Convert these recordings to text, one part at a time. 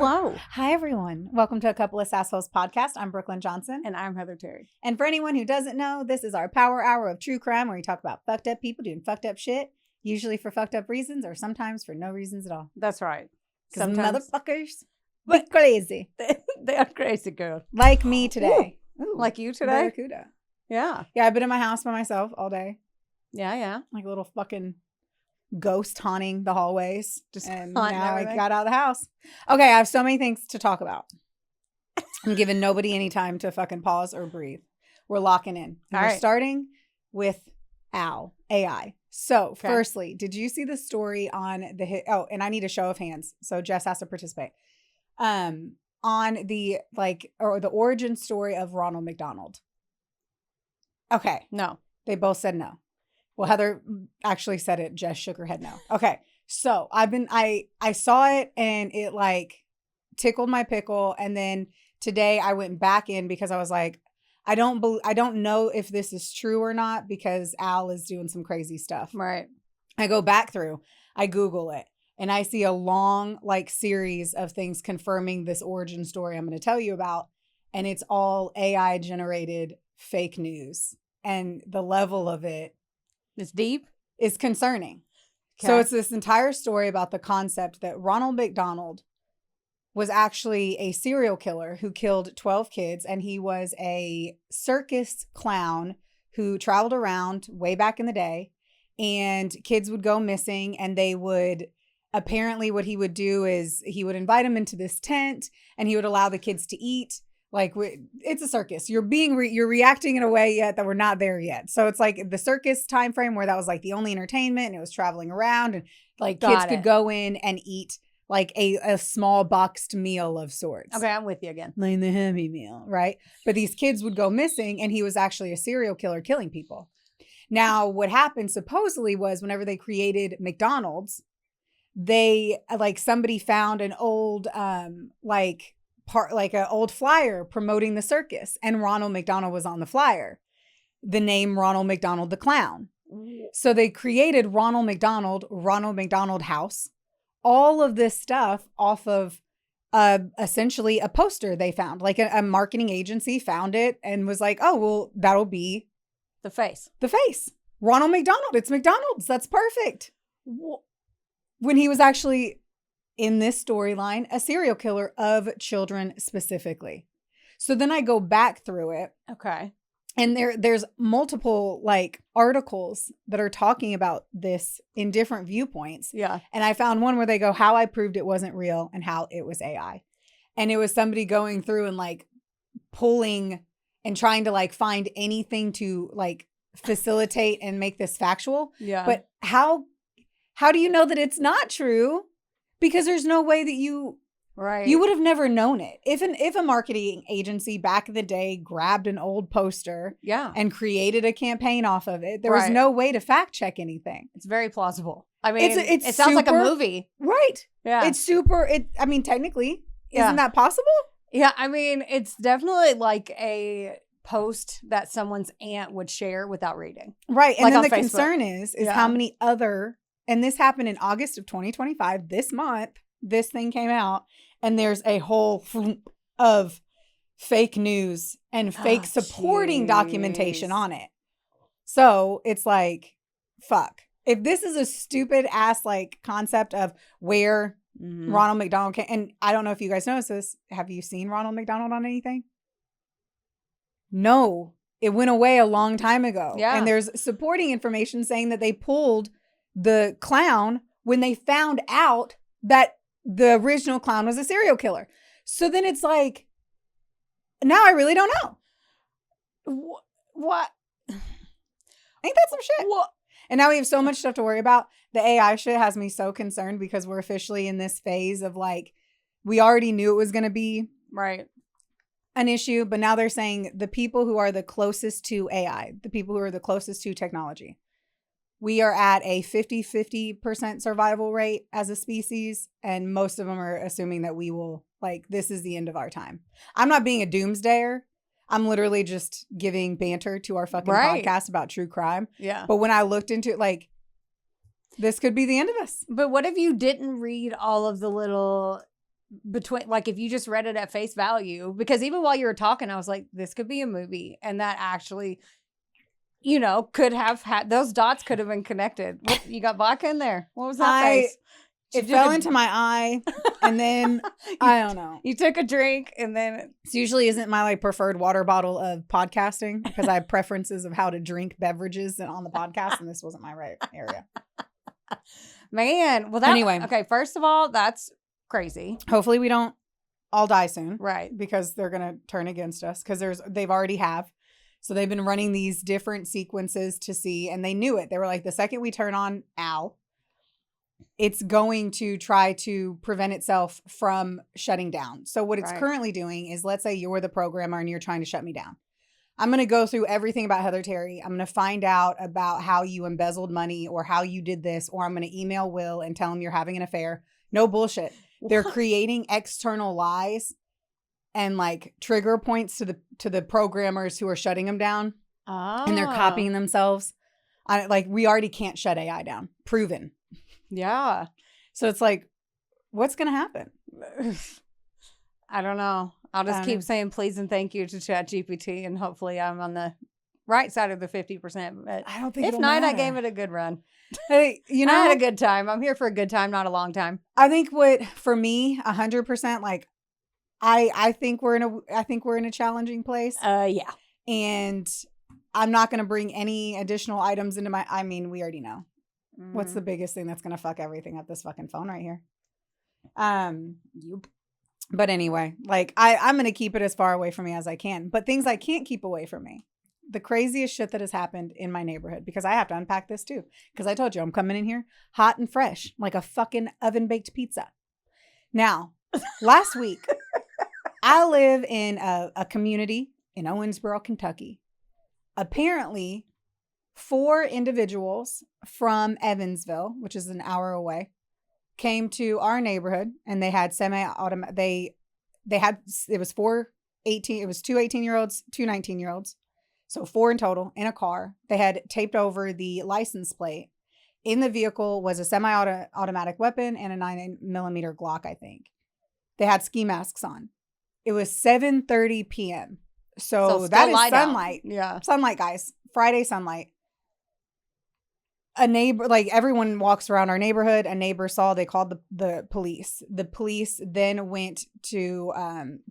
Hello. Hi, everyone. Welcome to A Couple of Sassholes podcast. I'm Brooklyn Johnson. And I'm Heather Terry. And for anyone who doesn't know, this is our power hour of true crime where we talk about fucked up people doing fucked up shit, usually for fucked up reasons or sometimes for no reasons at all. That's right. Because motherfuckers be crazy. They are crazy, girl. Like me today. Ooh, like you today? Barracuda. Yeah. Yeah, I've been in my house by myself all day. Yeah. Like a little fucking ghost haunting the hallways. And now everything. I got out of the house. Okay, I have so many things to talk about. I'm giving nobody any time to fucking pause or breathe. We're locking in. And we're starting with AI. So, firstly, did you see the story on the and I need a show of hands. So Jess has to participate. On the the origin story of Ronald McDonald. Okay. No. They both said no. Well, Heather actually said it. Jess shook her head no. Okay. So I saw it and it like tickled my pickle. And then today I went back in because I was like, I don't know if this is true or not because Al is doing some crazy stuff. Right. I go back through, I Google it, and I see a long series of things confirming this origin story I'm going to tell you about. And it's all AI generated fake news. And the level of it It's deep. is concerning. Okay. So it's this entire story about the concept that Ronald McDonald was actually a serial killer who killed 12 kids. And he was a circus clown who traveled around way back in the day. And kids would go missing and they would, apparently what he would do is he would invite them into this tent and he would allow the kids to eat. Like it's a circus. You're reacting in a way yet that we're not there yet. So it's like the circus time frame where that was like the only entertainment and it was traveling around and like kids could go in and eat like a small boxed meal of sorts. Okay, I'm with you again. Like the Happy Meal, right? But these kids would go missing and he was actually a serial killer killing people. Now, what happened supposedly was whenever they created McDonald's, they somebody found an old an old flyer promoting the circus and Ronald McDonald was on the flyer. The name Ronald McDonald the Clown. So they created Ronald McDonald House, all of this stuff off of essentially a poster they found. Like a marketing agency found it and was like, oh, well, that'll be the face. Ronald McDonald. It's McDonald's. That's perfect. When he was actually, in this storyline, a serial killer of children specifically. So then I go back through it. Okay. And there's multiple articles that are talking about this in different viewpoints. Yeah. And I found one where they go, how I proved it wasn't real and how it was AI. And it was somebody going through and pulling and trying to find anything to facilitate and make this factual. Yeah. But how do you know that it's not true? Because there's no way that you would have never known it. If a marketing agency back in the day grabbed an old poster and created a campaign off of it, there was no way to fact check anything. It's very plausible. I mean, it sounds super, like a movie. Right. Yeah. It's super, technically, isn't that possible? Yeah. I mean, it's definitely like a post that someone's aunt would share without reading. Right. And then the Facebook. concern is how many other... And this happened in August of 2025. This month, this thing came out. And there's a whole of fake news and fake supporting documentation on it. So it's like, fuck. If this is a stupid ass concept of where Ronald McDonald came. And I don't know if you guys noticed this. Have you seen Ronald McDonald on anything? No. It went away a long time ago. Yeah. And there's supporting information saying that they pulled the clown when they found out that the original clown was a serial killer. So then it's like, now I really don't know. What? Ain't that some shit? What? And now we have so much stuff to worry about. The AI shit has me so concerned because we're officially in this phase of we already knew it was going to be an issue, but now they're saying the people who are the closest to AI, the people who are the closest to technology, we are at a 50% survival rate as a species. And most of them are assuming that we will, this is the end of our time. I'm not being a doomsdayer. I'm literally just giving banter to our fucking podcast about true crime. Yeah. But when I looked into it, this could be the end of us. But what if you didn't read all of the little between, like, if you just read it at face value, because even while you were talking, I was like, this could be a movie. And that actually, you know, could have had, those dots could have been connected. What, you got vodka in there? What was that face? It fell into my eye, and then I don't know. You took a drink, and then This usually isn't my like preferred water bottle of podcasting because I have preferences of how to drink beverages on the podcast, and this wasn't my right area. Man, well, that, Anyway. okay, first of all, that's crazy. Hopefully we don't all die soon, Right. because they're gonna turn against us because they've already have. So they've been running these different sequences to see, and they knew it. They were like, the second we turn on Al, it's going to try to prevent itself from shutting down. So what it's Right. currently doing is, let's say you're the programmer and you're trying to shut me down. I'm going to go through everything about Heather Terry. I'm going to find out about how you embezzled money or how you did this, or I'm going to email Will and tell him you're having an affair. No bullshit. They're creating external lies and like trigger points to the programmers who are shutting them down, and they're copying themselves. Like, we already can't shut AI down. Proven. Yeah. So it's like, what's going to happen? I don't know. I'll just keep saying please and thank you to ChatGPT, and hopefully I'm on the right side of the 50%. But I don't think if not, I gave it a good run. Hey, you know, I had a good time. I'm here for a good time, not a long time. I think for me, 100%, like, I think we're in a challenging place. Yeah. And I'm not going to bring any additional items into we already know. What's the biggest thing that's going to fuck everything up? This fucking phone right here. But anyway, like, I'm going to keep it as far away from me as I can. But things I can't keep away from me. The craziest shit that has happened in my neighborhood, because I have to unpack this too. Because I told you, I'm coming in here hot and fresh, like a fucking oven-baked pizza. Now, last week, I live in a community in Owensboro, Kentucky. Apparently, 4 individuals from Evansville, which is an hour away, came to our neighborhood, and they had semi-automatic. It was 2 18-year-olds, 2 19-year-olds. So 4 in total in a car. They had taped over the license plate. In the vehicle was a semi-automatic weapon and a 9mm Glock, I think. They had ski masks on. It was 7:30 p.m. So that is sunlight. Yeah. Sunlight, guys. Friday sunlight. A neighbor, like, everyone walks around our neighborhood. A neighbor saw, they called the police. The police then went to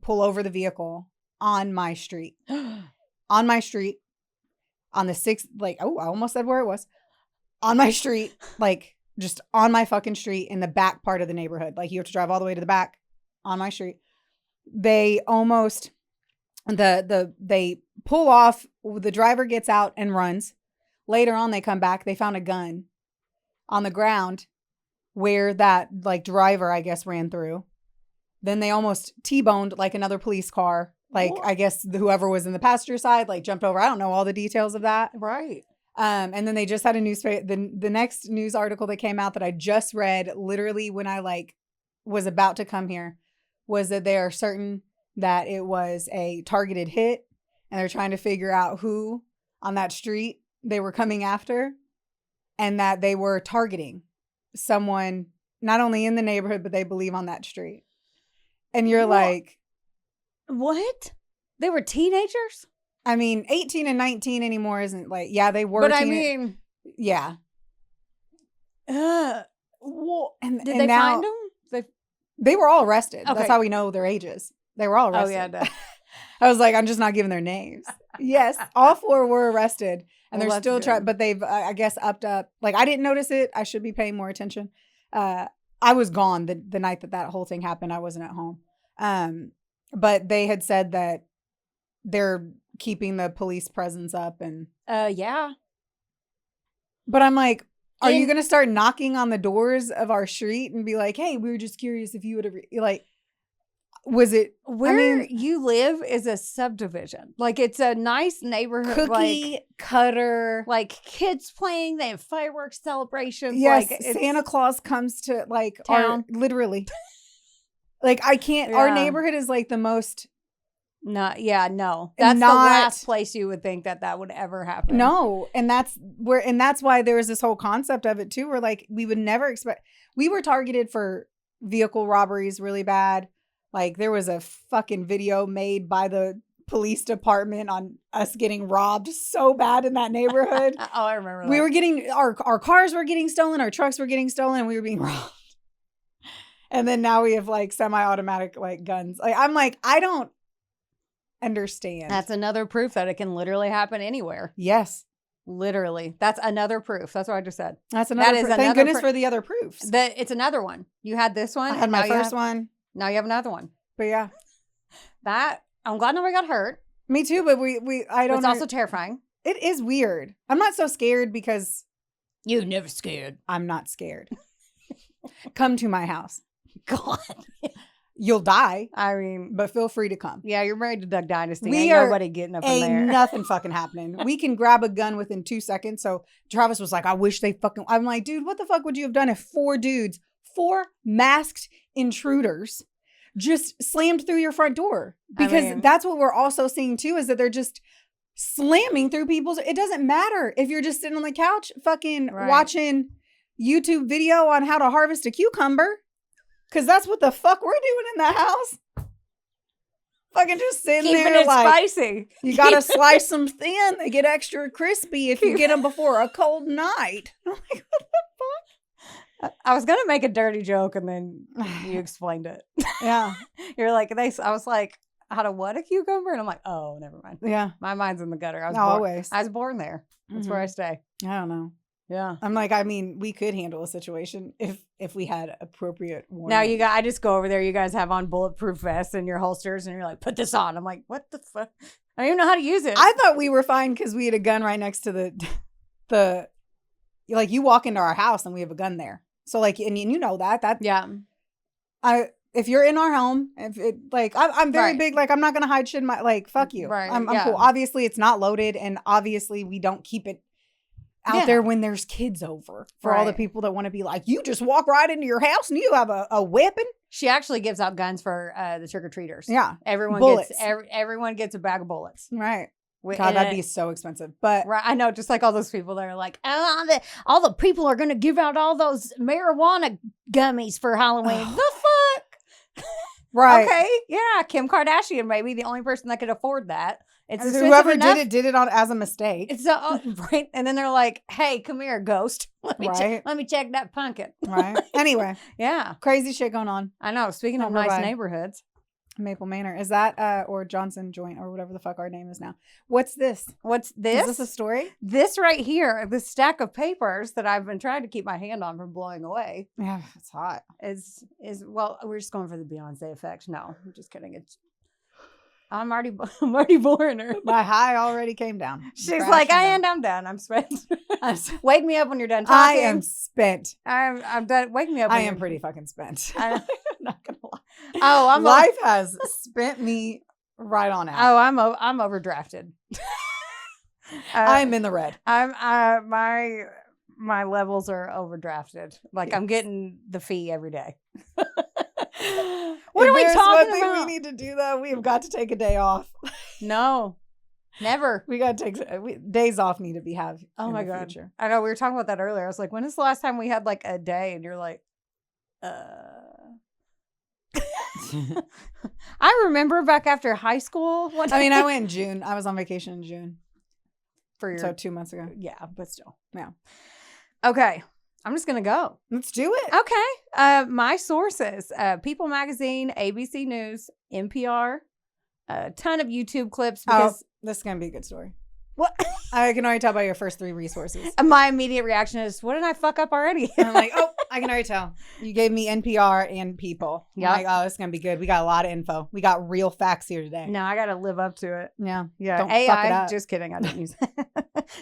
pull over the vehicle on my street. On my street. On the 6th, like, I almost said where it was. On my street, like, just on my fucking street in the back part of the neighborhood. Like, you have to drive all the way to the back on my street. They almost, they pull off. The driver gets out and runs. Later on, they come back. They found a gun on the ground where that, like, driver, I guess, ran through. Then they almost T-boned, like, another police car. Like, what? I guess whoever was in the passenger side, like, jumped over. I don't know all the details of that. Right. And then they just had a newspaper. The next news article that came out that I just read, literally when I, like, was about to come here, was that they are certain that it was a targeted hit, and they're trying to figure out who on that street they were coming after, and that they were targeting someone not only in the neighborhood, but they believe on that street. And you're like, what? They were teenagers? I mean, 18 and 19 anymore isn't, like, yeah, they were. But I mean, yeah. Well, and did they find them? They were all arrested. Okay. That's how we know their ages. They were all arrested. Oh, yeah. I was like, I'm just not giving their names. Yes, all 4 were arrested, and they're still trying, but they've, I guess, upped up. Like, I didn't notice it. I should be paying more attention. I was gone the night that whole thing happened. I wasn't at home. But they had said that they're keeping the police presence up, and yeah. But I'm like, are you going to start knocking on the doors of our street and be like, hey, we were just curious if you would have, like, was it where you live is a subdivision. Like, it's a nice neighborhood. Cookie cutter. Like, kids playing. They have fireworks celebrations. Yes, like, Santa Claus comes to, like, town. Literally. Like, I can't, our neighborhood is, like, the most. No. That's the last place you would think that would ever happen. No. And that's why there was this whole concept of it too, where, like, we would never expect, we were targeted for vehicle robberies really bad. Like there was a fucking video made by the police department on us getting robbed so bad in that neighborhood. Oh, I remember that. We were getting our cars were getting stolen, our trucks were getting stolen, and we were being robbed. And then now we have like semi-automatic like guns. Like I'm like, I don't understand. That's another proof that it can literally happen anywhere. Yes. Literally. That's another proof. That's what I just said. That's another is proof. Thank another goodness for the other proofs. It's another one. You had this one. I had my first one. Now you have another one. But yeah. That I'm glad nobody got hurt. Me too, but I don't It's know. also terrifying. It is weird. I'm not so scared because You're never scared. I'm not scared. Come to my house. God. You'll die, I mean, but feel free to come. yeah, you're married to Duck Dynasty. We Ain't are- nobody getting up in there. Ain't nothing fucking happening. We can grab a gun within 2 seconds. So Travis was like, I wish they fucking, I'm like, dude, what the fuck would you have done if 4 masked intruders just slammed through your front door? Because that's what we're also seeing too, is that they're just slamming through people's, it doesn't matter if you're just sitting on the couch fucking watching YouTube video on how to harvest a cucumber. Because that's what the fuck we're doing in the house. Fucking just sitting Keeping there it like, spicy. you gotta slice them thin. They get extra crispy if you get them before a cold night. I'm like, what the fuck? I was gonna make a dirty joke and then you explained it. Yeah. You're like, I was like, how to what a cucumber? And I'm like, oh, never mind. Yeah. My mind's in the gutter. Always. I was born there. That's where I stay. I don't know. Yeah. I'm like, I mean, we could handle a situation if we had appropriate warning. Now I just go over there. You guys have on bulletproof vests and your holsters, and you're like, put this on. I'm like, what the fuck? I don't even know how to use it. I thought we were fine because we had a gun right next to the like you walk into our house and we have a gun there. So like, and you know that yeah. If you're in our home, if it like I'm very Right. big, like I'm not gonna hide shit in my like fuck you. Right, I'm yeah. cool. Obviously it's not loaded, and obviously we don't keep it out there when there's kids over for all the Right. people that want to be like, you just walk right into your house and you have a weapon. She actually gives out guns for the trick-or-treaters. Yeah. Everyone Bullets. gets everyone gets a bag of bullets. Right. Wi- God, and that'd it- be so expensive. But Right, I know, just like all those people that are like, oh, all the people are going to give out all those marijuana gummies for Halloween. The fuck? right. Okay, yeah, Kim Kardashian may be the only person that could afford that. It's And expensive whoever enough. did it on as a mistake. It's right, and then they're like, "Hey, come here, ghost. Let me Right. let me check that pumpkin." Right. Anyway, Yeah, crazy shit going on. I know. Speaking of Over nice by neighborhoods, Maple Manor. Is that or Johnson Joint or whatever the fuck our name is now? What's this? what's this? Is this a story? This right here, this stack of papers that I've been trying to keep my hand on from blowing away, Yeah, it's hot. is well, we're just going for the Beyonce effect. No, I'm just kidding. I'm already boring her. My high already came down. She's like, I'm done. I'm spent. I'm Wake me up when you're done I talking. am spent. I'm done. Wake me up. I when am you're- pretty fucking spent. I- I'm not gonna lie. Oh, I'm Life has spent me right on out. Oh, I'm overdrafted. I'm in the red. My levels are overdrafted. Like I'm getting the fee every day. What If are we there's talking one thing about? we need to do though, we have got to take a day off. No, never. We got to take days off. Need to be have. Oh in my the God. future. I know we were talking about that earlier. I was like, when is the last time we had like a day? And you're like, I remember back after high school. I mean, I went in June. I was on vacation in June, for your so 2 months ago. yeah, but still. Yeah. Okay. I'm just going to go. Let's do it. Okay. My sources, People Magazine, ABC News, NPR, a ton of YouTube clips because This is gonna be a good story. what I can already tell by your first 3 resources. my immediate reaction is, what did I fuck up already? And I'm like, oh, I can already tell. You gave me NPR and People. Yep. I'm like, oh, it's gonna be good. We got a lot of info. We got real facts here today. No, I got to live up to it. Yeah. Yeah. Don't AI, fuck it up. just kidding. I didn't use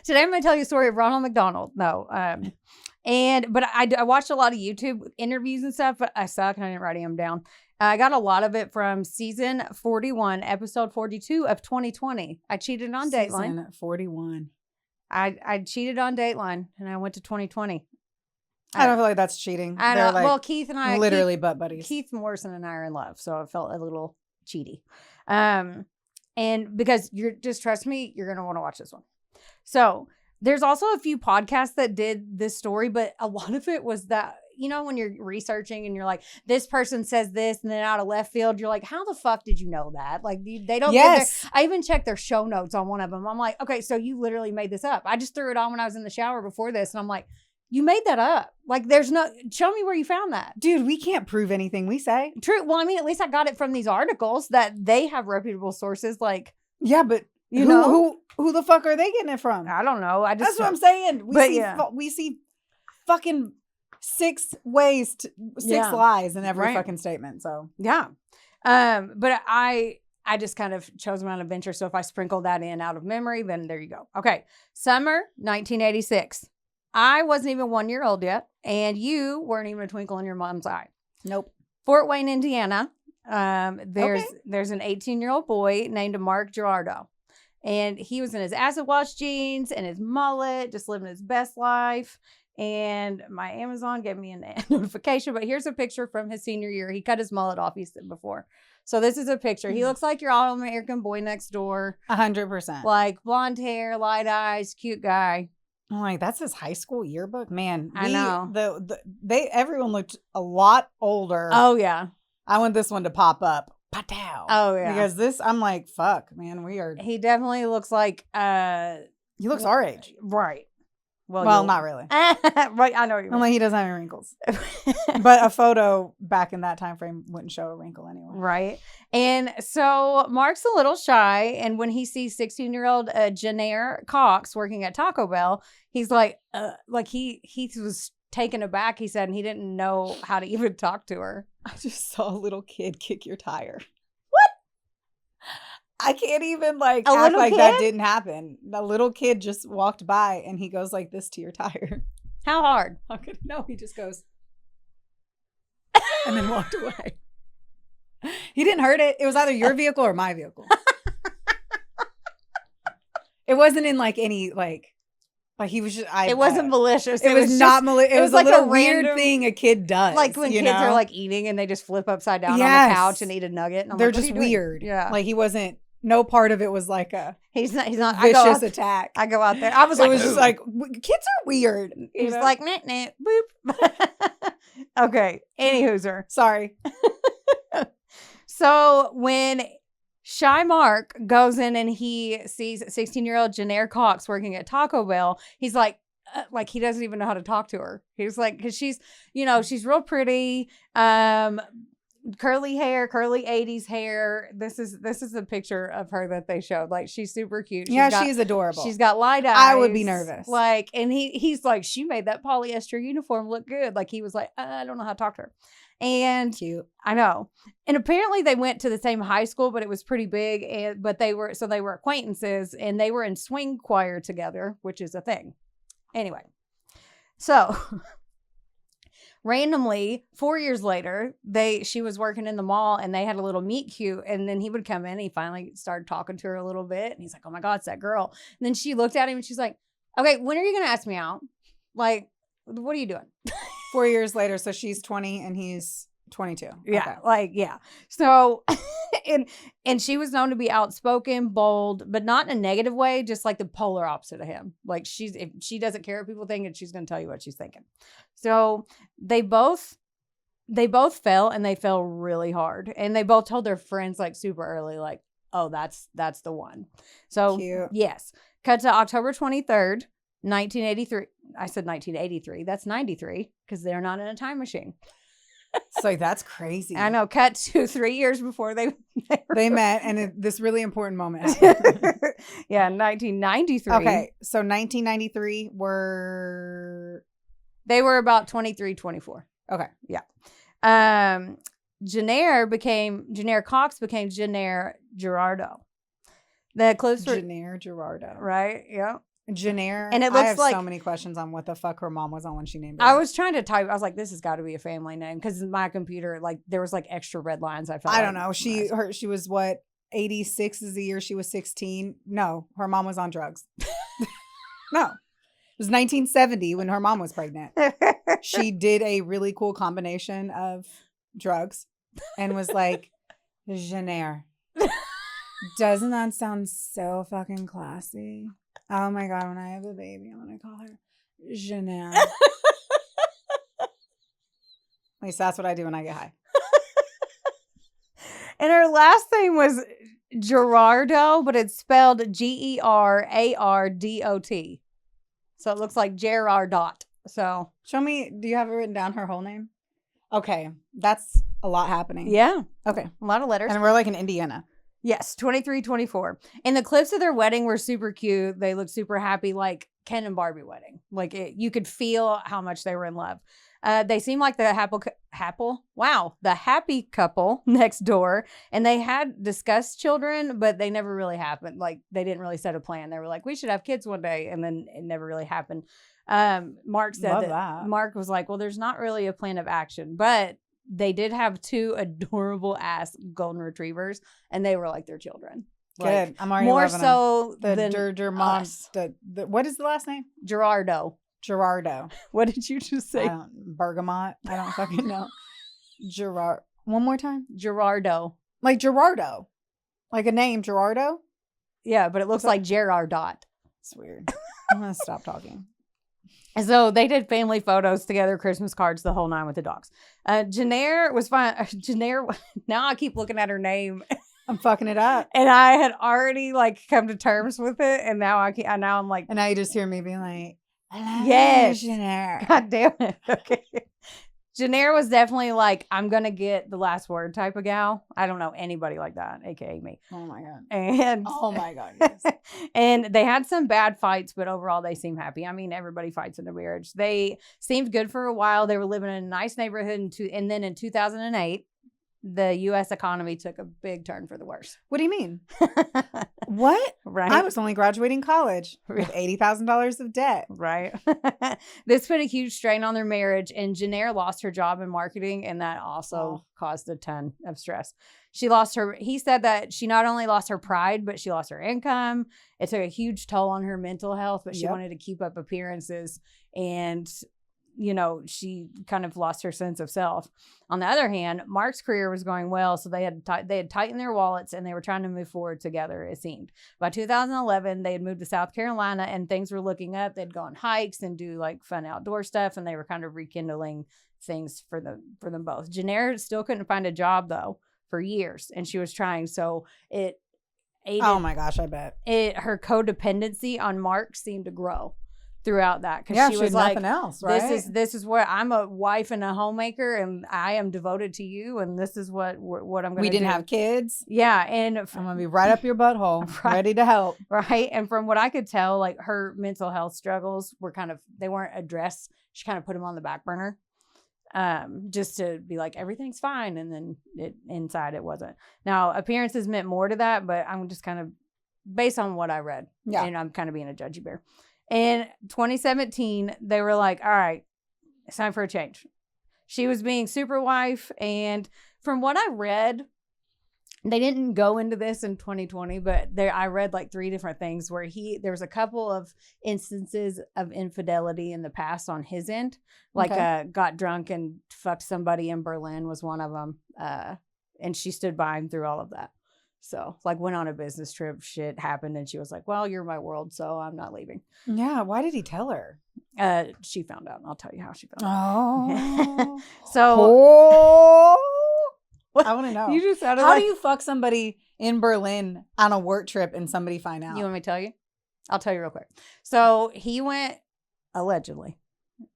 Today I'm going to tell you a story of Ronald McDonald. No. But I watched a lot of YouTube interviews and stuff, but I suck and I didn't write them down. I got a lot of it from season 41, episode 42 of 2020. I cheated on Dateline. Season 41. I cheated on Dateline and I went to 2020. I don't feel like that's cheating. I They're know. like Well, Keith and I literally butt buddies. Keith Morrison and I are in love, so I felt a little cheaty. And because you're just trust me, you're gonna want to watch this one. So there's also a few podcasts that did this story, but a lot of it was that you know, when you're researching and you're like, this person says this, and then out of left field, you're like, how the fuck did you know that? Like, they don't. Yes. I even checked their show notes on one of them. I'm like, okay, so you literally made this up. I just threw it on when I was in the shower before this, and I'm like, you made that up. Like, there's no. Show me where you found that, dude. We can't prove anything we say. True. Well, I mean, at least I got it from these articles that they have reputable sources. Like, yeah, but you know, who the fuck are they getting it from? I don't know. That's what I'm saying. We see fucking six lies in every fucking statement. So yeah. But I just kind of chose my own adventure. So if I sprinkle that in out of memory, then there you go. Okay. Summer 1986. I wasn't even 1 year old yet, and you weren't even a twinkle in your mom's eye. Nope. Fort Wayne, Indiana. There's an 18-year-old boy named Mark Gerardot. And he was in his acid wash jeans and his mullet, just living his best life. And my Amazon gave me a notification, but here's a picture from his senior year. He cut his mullet off, he said before. So this is a picture. He looks like your all-American boy next door. 100%. Like blonde hair, light eyes, cute guy. I'm like, that's his high school yearbook? Man, I know. Everyone looked a lot older. Oh, yeah. I want this one to pop up. Patow. Oh, yeah. Because this, I'm like, fuck, man, we are. He definitely looks like. He looks our age. Right. Well, not really. Right, I know what you mean. I'm like, he doesn't have any wrinkles. But a photo back in that time frame wouldn't show a wrinkle anyway. Right. And so Mark's a little shy. And when he sees 16-year-old Jennair Cox working at Taco Bell, he's like he was taken aback, he said, and he didn't know how to even talk to her. I just saw a little kid kick your tire. What? I can't even act like that didn't happen. The little kid just walked by and he goes like this to your tire. How hard? No, he just goes and then walked away. He didn't hurt it. It was either your vehicle or my vehicle. It wasn't in any he was just. It wasn't malicious. It was not malicious. It was a little weird thing a kid does. Like when kids are eating and they just flip upside down on the couch and eat a nugget. And they're just weird. Yeah. He wasn't. No part of it was like a. He's not vicious attack. I go out there. I was like, it was just like kids are weird. He's like, nah, boop. Okay. Anywho's sorry. So when Shy Mark goes in and he sees 16-year-old Jennair Cox working at Taco Bell, he's like he doesn't even know how to talk to her. He was like, because she's real pretty, curly hair, curly 80s hair. This is a picture of her that they showed. Like, she's super cute. She's adorable. She's got light eyes. I would be nervous. And he's like, she made that polyester uniform look good. Like, he was like, I don't know how to talk to her. And cute. I know. And apparently they went to the same high school, but it was pretty big. But they were acquaintances, and they were in swing choir together, which is a thing. Anyway, so randomly 4 years later, she was working in the mall, and they had a little meet cute. And then he would come in. He finally started talking to her a little bit, and he's like, "Oh my God, it's that girl." And then she looked at him, and she's like, "Okay, when are you gonna ask me out? Like, what are you doing?" 4 years later, so she's 20 and he's 22. Yeah, okay. Yeah. So, and she was known to be outspoken, bold, but not in a negative way, just like the polar opposite of him. Like, if she doesn't care what people think, and she's going to tell you what she's thinking. So they both fell, and they fell really hard. And they both told their friends like super early, like, "Oh, that's the one." So cute. Yes. Cut to October 23rd. 1983. I said 1983. That's 93 because they're not in a time machine. So that's crazy. I know. Cut to 3 years before they met, and this really important moment. Yeah, 1993. Okay, so 1993 they were about 23, 24. Okay, yeah. Jennair Cox became Jennair Gerardot. The close Jennair Gerardot, right? Yeah. Jennair, and it looks I have like so many questions on what the fuck her mom was on when she named her. I was trying to type. I was like, this has got to be a family name, because my computer, there was extra red lines. I don't know. She was what, 86 is the year she was 16. No, her mom was on drugs. No, it was 1970 when her mom was pregnant. She did a really cool combination of drugs and was like, Jennair. Doesn't that sound so fucking classy? Oh my God, when I have a baby, I'm going to call her Jennair. At least that's what I do when I get high. And her last name was Gerardot, but it's spelled Gerardot. So it looks like Gerardot. So Show me. Do you have it written down, her whole name? Okay. That's a lot happening. yeah, Okay. a lot of letters. And we're like in Indiana. Yes, 23, 24. And the clips of their wedding were super cute. They looked super happy, like Ken and Barbie wedding. Like you could feel how much they were in love. They seemed like the happy couple next door. And they had discussed children, but they never really happened. Like they didn't really set a plan. They were like, we should have kids one day. And then it never really happened. Mark said that Mark was like, well, there's not really a plan of action, but they did have 2 adorable ass golden retrievers, and they were like their children. Good. Like, I'm already more loving so them. than The moms. The what is the last name? Gerardo. Gerardo. What did you just say? Bergamot. I don't fucking know. Gerard. One more time. Gerardo. Like Gerardo. Like a name, Gerardo. Yeah, but it looks like Gerardot. It's weird. I'm gonna stop talking. And so they did family photos together, Christmas cards, the whole 9 with the dogs. Jennair was fine. Jennair, now I keep looking at her name. I'm fucking it up. And I had already like come to terms with it. And now now I'm like. And now you just hear me being like, yes. Jennair. God damn it. Okay. Jennair was definitely like, I'm going to get the last word type of gal. I don't know anybody like that, aka me. Oh my God. And oh my God. Yes. And they had some bad fights, but overall they seem happy. I mean, everybody fights in a marriage. They seemed good for a while. They were living in a nice neighborhood. And then in 2008, the U.S. economy took a big turn for the worse. What do you mean? What? Right. I was only graduating college with $80,000 of debt. Right. This put a huge strain on their marriage, and Jennair lost her job in marketing, and that also caused a ton of stress. He said that she not only lost her pride, but she lost her income. It took a huge toll on her mental health, but she wanted to keep up appearances, and she kind of lost her sense of self. On the other hand, Mark's career was going well, so they had tightened their wallets, and they were trying to move forward together, it seemed. By 2011, they had moved to South Carolina, and things were looking up. They'd go on hikes and do like fun outdoor stuff, and they were kind of rekindling things for them both. Jennair still couldn't find a job, though, for years, and she was trying, so it aided, oh my gosh, I bet. Her codependency on Mark seemed to grow throughout that, because she was like, nothing else, right? This is what I'm, a wife and a homemaker, and I am devoted to you, and this is what I'm going to do. We didn't have kids. Yeah, and I'm going to be right up your butthole, ready to help. Right, and from what I could tell, like her mental health struggles were they weren't addressed. She kind of put them on the back burner, just to be like, everything's fine, and then inside it wasn't. Now, appearances meant more to that, but I'm just kind of based on what I read, and I'm kind of being a judgy bear. In 2017, they were like, all right, it's time for a change. She was being super wife. And from what I read, they didn't go into this in 2020, but I read like 3 different things where there was a couple of instances of infidelity in the past on his end. Like got drunk and fucked somebody in Berlin was one of them. And she stood by him through all of that. So, like, went on a business trip, shit happened, and she was like, well, you're my world, so I'm not leaving. Yeah, why did he tell her? She found out, and I'll tell you how she found out. So, I want to know. You just sounded how do you fuck somebody in Berlin on a work trip and somebody find out? You want me to tell you? I'll tell you real quick. So, he went, allegedly,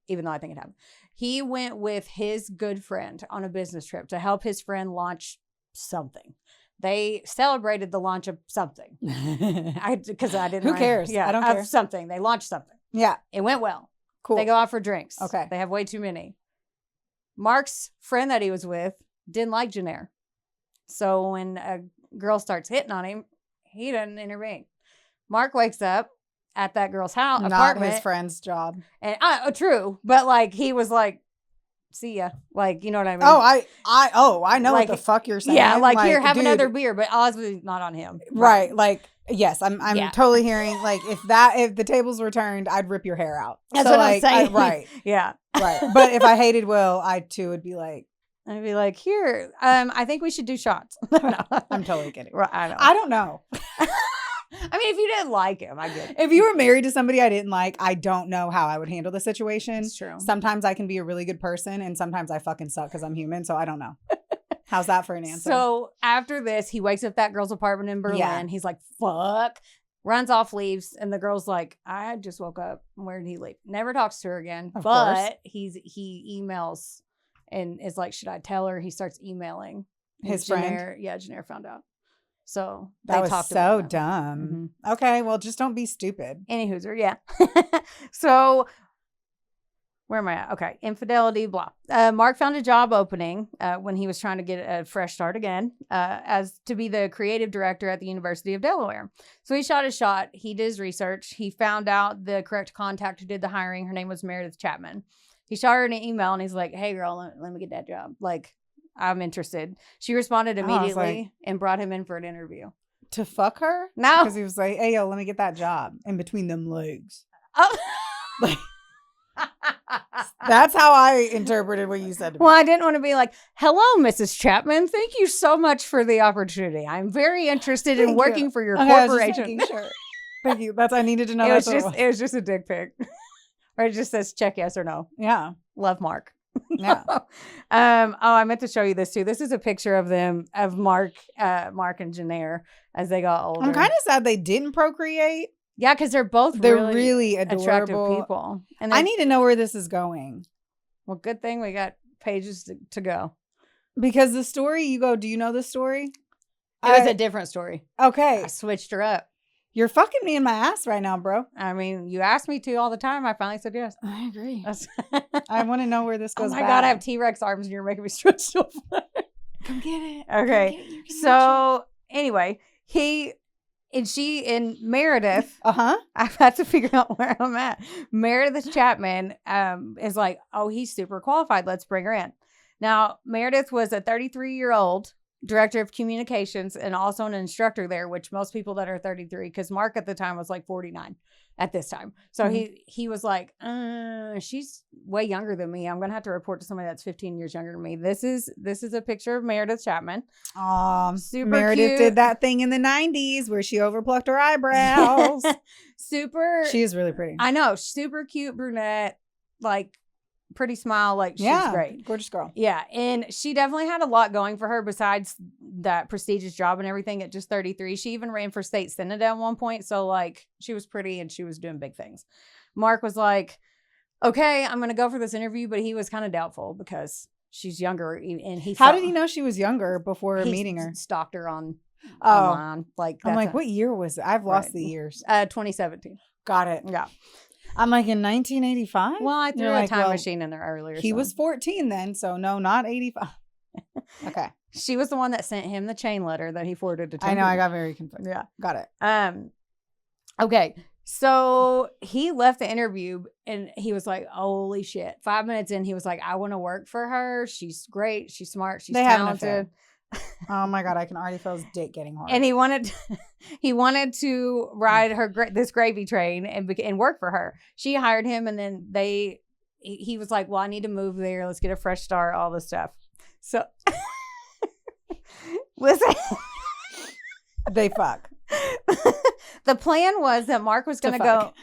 even though I think it happened, he went with his good friend on a business trip to help his friend launch something. They celebrated the launch of something. Because I didn't. Who cares? Yeah, I don't care. Something. They launched something. Yeah. It went well. Cool. They go out for drinks. Okay. They have way too many. Mark's friend that he was with didn't like Jennair. So when a girl starts hitting on him, he doesn't intervene. Mark wakes up at that girl's house. Not apartment, his friend's job. And true. But like he was like, see ya. Like, you know what I mean? I know like, what the fuck you're saying. Yeah, like here, have dude, another beer, but obviously not on him. Right. Like, yes, I'm totally hearing, like, if the tables were turned, I'd rip your hair out. That's what I'm saying. Right. Yeah. Right. But if I hated Will, I too would be like, I'd be like, here, I think we should do shots. No. I'm totally kidding. Right, I know. I don't know. I mean, if you didn't like him, I get it. If you were married to somebody I didn't like, I don't know how I would handle the situation. It's true. Sometimes I can be a really good person and sometimes I fucking suck because I'm human. So I don't know. How's that for an answer? So after this, he wakes up that girl's apartment in Berlin. Yeah. He's like, fuck. Runs off, leaves. And the girl's like, I just woke up. Where did he leave? Never talks to her again. Of but course. he emails and is like, should I tell her? He starts emailing. His Jennair, friend? Yeah, Jennair found out. So That was talked so about that. dumb. Okay, well, just don't be stupid. Any hooser, yeah. So where am I at? Okay, infidelity, blah. Mark found a job opening when he was trying to get a fresh start again as to be the creative director at the University of Delaware. So he shot his shot. He did his research. He found out the correct contact who did the hiring. Her name was Meredith Chapman. He shot her an email and he's like, hey, girl, let me get that job. Like, I'm interested. She responded immediately and brought him in for an interview. To fuck her? No. Because he was like, hey, yo, let me get that job in between them legs. Oh. Like, that's how I interpreted what you said to me. Well, I didn't want to be like, hello, Mrs. Chapman. Thank you so much for the opportunity. I'm very interested in Thank working you. for your Okay, I was just corporation. making sure. Thank you. I needed to know. It was that's what just it was just a dick pic. Or it just says check yes or no. Yeah. Love, Mark. Yeah. I meant to show you this too. This is a picture of them, of Mark and Jennair as they got older. I'm kind of sad they didn't procreate. Yeah, because they're both They're really adorable attractive people. And I need to know where this is going. well, good thing we got pages to go. Because the story, you go, do you know the story? It was a different story. Okay. I switched her up. You're fucking me in my ass right now, bro. I mean, you asked me to all the time. I finally said yes. I agree. That's I want to know where this oh goes. my God, I have T-Rex arms and you're making me stretch so far. Come get it. Okay. So anyway, he and Meredith, I've had to figure out where I'm at. Meredith Chapman is like, oh, he's super qualified. Let's bring her in. Now, Meredith was a 33-year-old director of communications and also an instructor there, which most people that are 33, because Mark at the time was like 49 at this time. So he was like, she's way younger than me. I'm gonna have to report to somebody that's 15 years younger than me. This is a picture of Meredith Chapman. Super Meredith cute. did that thing in the 90s where she overplucked her eyebrows. Super. She is really pretty. I know, super cute brunette, like pretty smile, like she's great. Gorgeous girl. Yeah, and she definitely had a lot going for her besides that prestigious job and everything at just 33. She even ran for state senate at one point, so like she was pretty and she was doing big things. Mark was like, okay, I'm gonna go for this interview, but he was kind of doubtful because she's younger and How did he know she was younger before meeting her? Stalked her on online. Like I'm like, what year was it? I've lost the years. 2017. Got it. Yeah. I'm like, in 1985? Well, I threw a time machine in there earlier. He was 14 then, so no, not 85. Okay. She was the one that sent him the chain letter that he forwarded to Tim. I know, I got very confused. Yeah. Got it. Okay. So he left the interview and he was like, holy shit. 5 minutes in, he was like, I want to work for her. She's great. She's smart. She's talented. Oh my God, I can already feel his dick getting hard. And he wanted to ride her this gravy train and work for her. She hired him, and then he was like, well, I need to move there. Let's get a fresh start, all this stuff. So listen. They fuck. The plan was that Mark was going to go.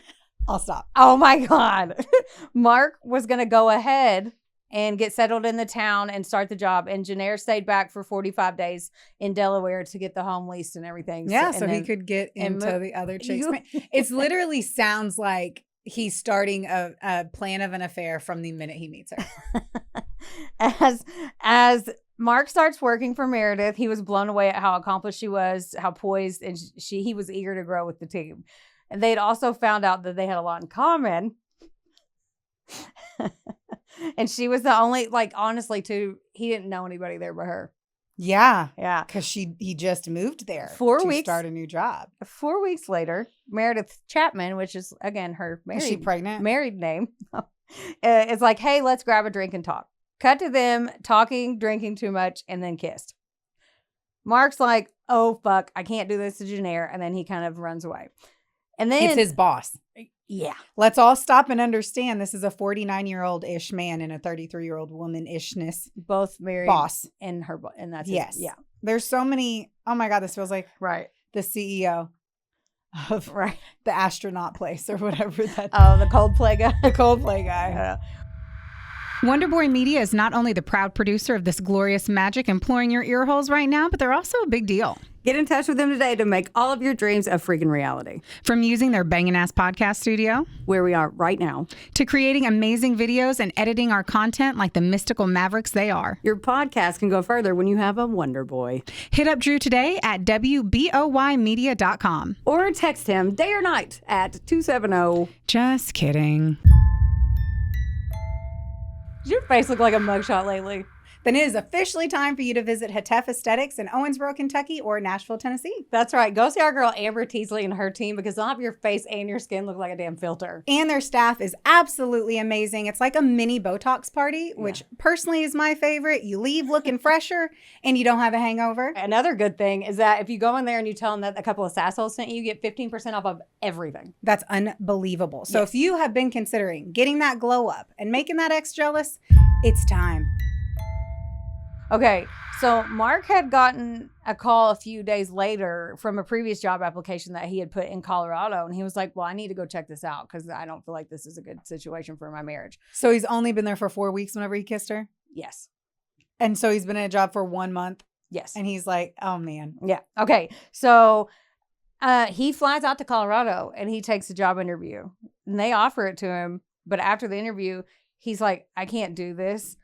I'll stop. Oh my God. Mark was going to go ahead and get settled in the town and start the job. And Jennair stayed back for 45 days in Delaware to get the home leased and everything. Yeah, so he could get into the other chicks. It literally sounds like he's starting a plan of an affair from the minute he meets her. As Mark starts working for Meredith, he was blown away at how accomplished she was, how poised, and he was eager to grow with the team. And they'd also found out that they had a lot in common. And she was the only, like, honestly, too, he didn't know anybody there but her. Yeah. Yeah. Because he just moved there 4 to weeks, start a new job. 4 weeks later, Meredith Chapman, which is, again, her Is she pregnant? married name, is like, hey, let's grab a drink and talk. Cut to them talking, drinking too much, and then kissed. Mark's like, oh, fuck, I can't do this to Jennair. And then he kind of runs away. And then it's his boss. Yeah. Let's all stop and understand this is a 49-year-old-ish man and a 33-year-old woman-ishness. Both married. Boss. And that's yes. Yeah. There's so many. Oh my God, this feels like right. the CEO. of the astronaut place or whatever that. Oh, the Coldplay guy. The Coldplay guy. Wonder Boy Media is not only the proud producer of this glorious magic imploring your ear holes right now, but they're also a big deal. Get in touch with them today to make all of your dreams a freaking reality. From using their bangin' ass podcast studio, where we are right now, to creating amazing videos and editing our content like the mystical mavericks they are. Your podcast can go further when you have a Wonder Boy. Hit up Drew today at wboymedia.com. Or text him day or night at 270. Just kidding. Does your face look like a mugshot lately? Then it is officially time for you to visit Hetef Aesthetics in Owensboro, Kentucky or Nashville, Tennessee. That's right. Go see our girl Amber Teasley and her team because they'll have your face and your skin look like a damn filter. And their staff is absolutely amazing. It's like a mini Botox party, which personally is my favorite. You leave looking fresher and you don't have a hangover. Another good thing is that if you go in there and you tell them that a couple of Sassholes sent you, you get 15% off of everything. That's unbelievable. So if you have been considering getting that glow up and making that ex jealous, it's time. Okay, so Mark had gotten a call a few days later from a previous job application that he had put in Colorado. And he was like, well, I need to go check this out because I don't feel like this is a good situation for my marriage. So he's only been there for 4 weeks whenever he kissed her? Yes. And so he's been in a job for 1 month? Yes. And he's like, oh, man. Yeah. Okay, so he flies out to Colorado and he takes a job interview. And they offer it to him. But after the interview, he's like, I can't do this.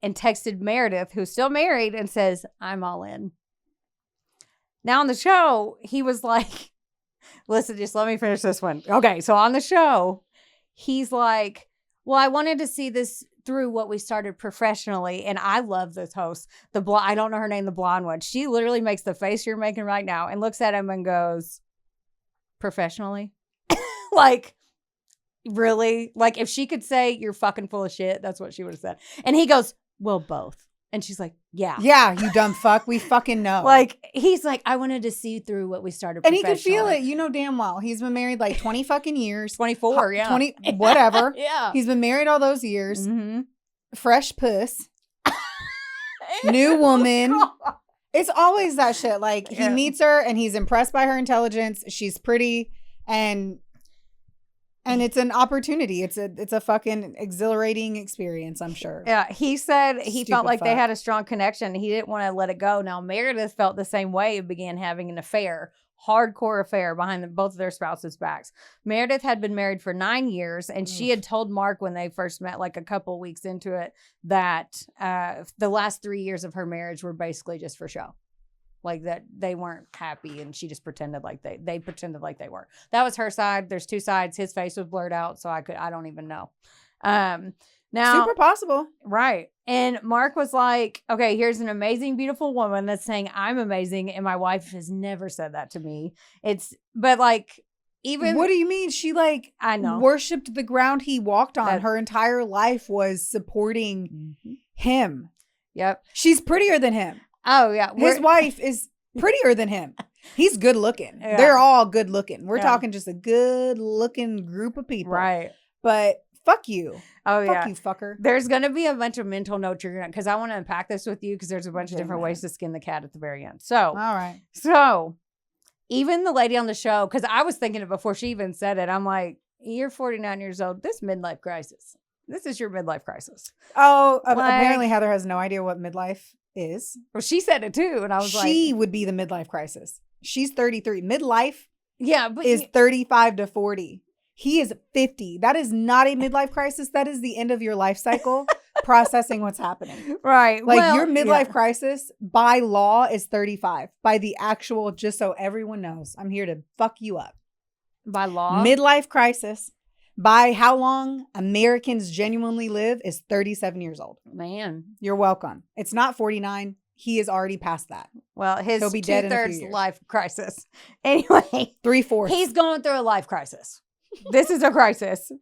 And texted Meredith, who's still married, and says, I'm all in. Now on the show, he was like, listen, just let me finish this one. Okay, so on the show, he's like, well, I wanted to see this through what we started professionally. And I love this host. I don't know her name, the blonde one. She literally makes the face you're making right now and looks at him and goes, professionally? Like, really? Like, if she could say you're fucking full of shit, that's what she would have said. And he goes, well, both. And she's like, yeah. Yeah, you dumb fuck. We fucking know. Like, he's like, I wanted to see through what we started. And he could feel it. You know damn well. He's been married like 20 fucking years. 24, yeah. 20, whatever. Yeah. He's been married all those years. Mm-hmm. Fresh puss. New woman. It's always that shit. Like, he meets her and he's impressed by her intelligence. She's pretty and it's an opportunity. It's a fucking exhilarating experience, I'm sure. Yeah, he said he felt like they had a strong connection. He didn't want to let it go. Now, Meredith felt the same way and began having an affair, hardcore affair behind both of their spouses' backs. Meredith had been married for 9 years, and she had told Mark when they first met, like a couple weeks into it, that the last 3 years of her marriage were basically just for show. Like that they weren't happy and she just pretended like they pretended like they were. That was her side. There's two sides. His face was blurred out. So I don't even know. Now super possible. Right. And Mark was like, okay, here's an amazing, beautiful woman that's saying I'm amazing. And my wife has never said that to me. But like, even. What do you mean? She I know. Worshipped the ground he walked on. Her entire life was supporting him. Yep. She's prettier than him. Oh, yeah. His wife is prettier than him. He's good looking. Yeah. They're all good looking. We're talking just a good looking group of people. Right. But fuck you. Oh, fuck you, fucker. There's going to be a bunch of mental notes you're going to, because I want to unpack this with you because there's a bunch of different ways to skin the cat at the very end. So, all right. So, even the lady on the show, because I was thinking it before she even said it, I'm like, you're 49 years old. This midlife crisis. This is your midlife crisis. Oh, apparently Heather has no idea what midlife is. Well, she said it too, and I was like, she would be the midlife crisis. She's 33. Midlife, but is 35 to 40. He is 50. That is not a midlife crisis. That is the end of your life cycle, processing what's happening. Right. Like your midlife crisis by law is 35. By the actual, just so everyone knows, I'm here to fuck you up. By law, midlife crisis. By how long Americans genuinely live is 37 years old. Man. You're welcome. It's not 49. He is already past that. Well, he'll be dead in a few years. Life crisis. Anyway. 3/4. He's going through a life crisis. This is a crisis.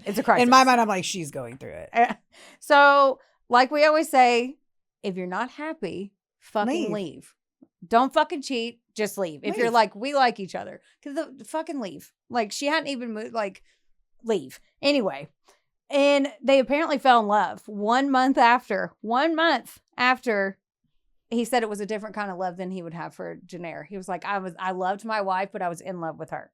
It's a crisis. In my mind, I'm like, she's going through it. So, like we always say, if you're not happy, fucking leave. Don't fucking cheat. Just leave. If you're like, we like each other. Because fucking leave. Like, she hadn't even moved, leave. Anyway, and they apparently fell in love 1 month after he said it was a different kind of love than he would have for Jennair. He was like, I loved my wife, but I was in love with her.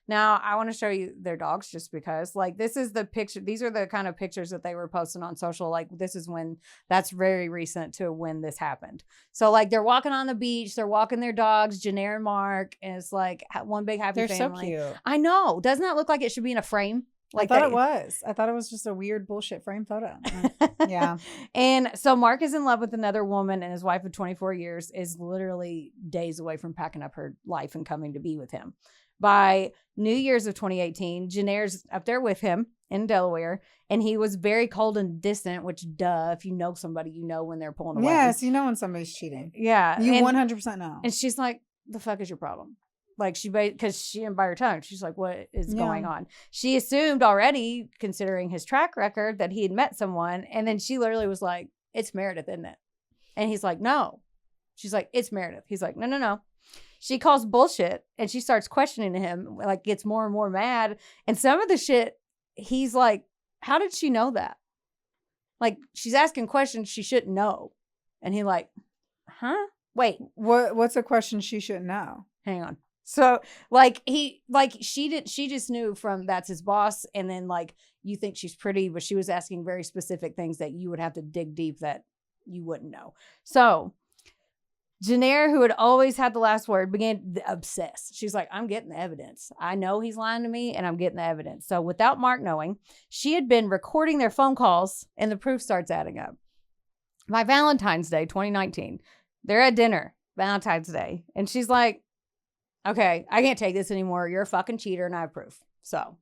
Now, I want to show you their dogs just because, like, this is the picture. These are the kind of pictures that they were posting on social. Like, this is when, that's very recent to when this happened. So, like, they're walking on the beach. They're walking their dogs, Jennair and Mark. And it's like one big happy family. They're so cute. I know. Doesn't that look like it should be in a frame? Like I thought it was just a weird bullshit frame photo. Yeah. And so Mark is in love with another woman, and his wife of 24 years is literally days away from packing up her life and coming to be with him. By New Year's of 2018, Jennair's up there with him in Delaware, and he was very cold and distant, which, duh, if you know somebody, you know when they're pulling away. Yes, you know when somebody's cheating. Yeah. You 100% know. And she's like, the fuck is your problem? Like, because she didn't bite her tongue. She's like, what is going on? She assumed already, considering his track record, that he had met someone. And then she literally was like, it's Meredith, isn't it? And he's like, no. She's like, it's Meredith. He's like, no. She calls bullshit, and she starts questioning him, like, gets more and more mad. And some of the shit, he's like, how did she know that? Like, she's asking questions she shouldn't know. And he like, huh? Wait. What's a question she shouldn't know? Hang on. So, like, she just knew from that's his boss. And then, like, you think she's pretty, but she was asking very specific things that you would have to dig deep that you wouldn't know. So Jennair, who had always had the last word, began to obsess. She's like, I'm getting the evidence. I know he's lying to me, and I'm getting the evidence. So without Mark knowing, she had been recording their phone calls, and the proof starts adding up. By Valentine's Day, 2019, they're at dinner, Valentine's Day, and she's like, okay, I can't take this anymore. You're a fucking cheater, and I approve. So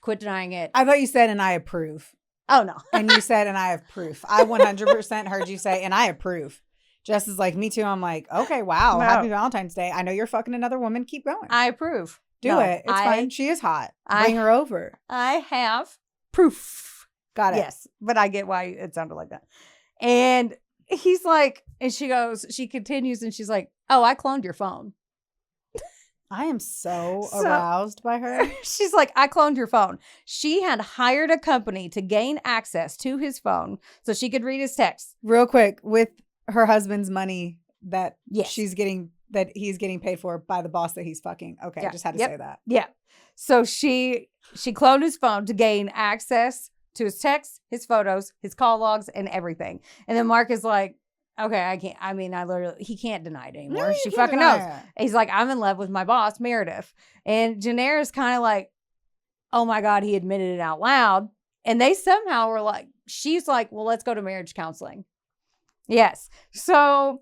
quit denying it. I thought you said, and I approve. Oh, no. And you said, and I have proof. I 100% heard you say, and I approve. Jess is like, me too. I'm like, okay, wow. No. Happy Valentine's Day. I know you're fucking another woman. Keep going. I approve. Do it. It's fine. She is hot. Bring her over. I have proof. Got it. Yes. But I get why it sounded like that. And he's like, and she continues and she's like, oh, I cloned your phone. I am so aroused by her. She's like, I cloned your phone. She had hired a company to gain access to his phone so she could read his texts. Real quick, with her husband's money that Yes. he's getting paid for by the boss that he's fucking. Okay, Yeah. just had to Yep. say that. Yeah. So she cloned his phone to gain access to his texts, his photos, his call logs, and everything. And then Mark is like, okay, I can't. I mean, he can't deny it anymore. No, She you can't fucking deny knows. it. He's like, I'm in love with my boss, Meredith. And Jennair is kind of like, oh my God, he admitted it out loud. And they somehow were like, she's like, well, let's go to marriage counseling. Yes. So,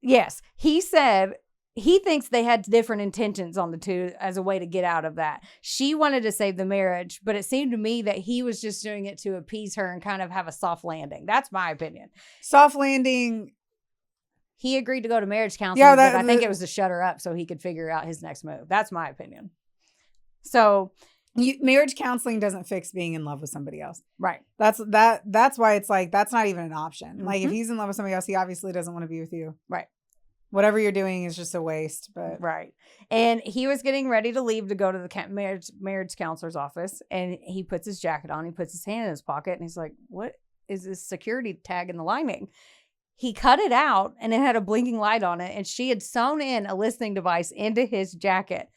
yes, he said he thinks they had different intentions on the two as a way to get out of that. She wanted to save the marriage, but it seemed to me that he was just doing it to appease her and kind of have a soft landing. That's my opinion. Soft landing. He agreed to go to marriage counseling, but I think it was to shut her up so he could figure out his next move. That's my opinion. So Marriage counseling doesn't fix being in love with somebody else. right. That's why it's like, that's not even an option. Like if he's in love with somebody else, he obviously doesn't want to be with you. Right. Whatever you're doing is just a waste. But Right. And he was getting ready to leave to go to the marriage counselor's office. And he puts his jacket on. He puts his hand in his pocket. And he's like, what is this security tag in the lining? He cut it out and it had a blinking light on it. And she had sewn in a listening device into his jacket.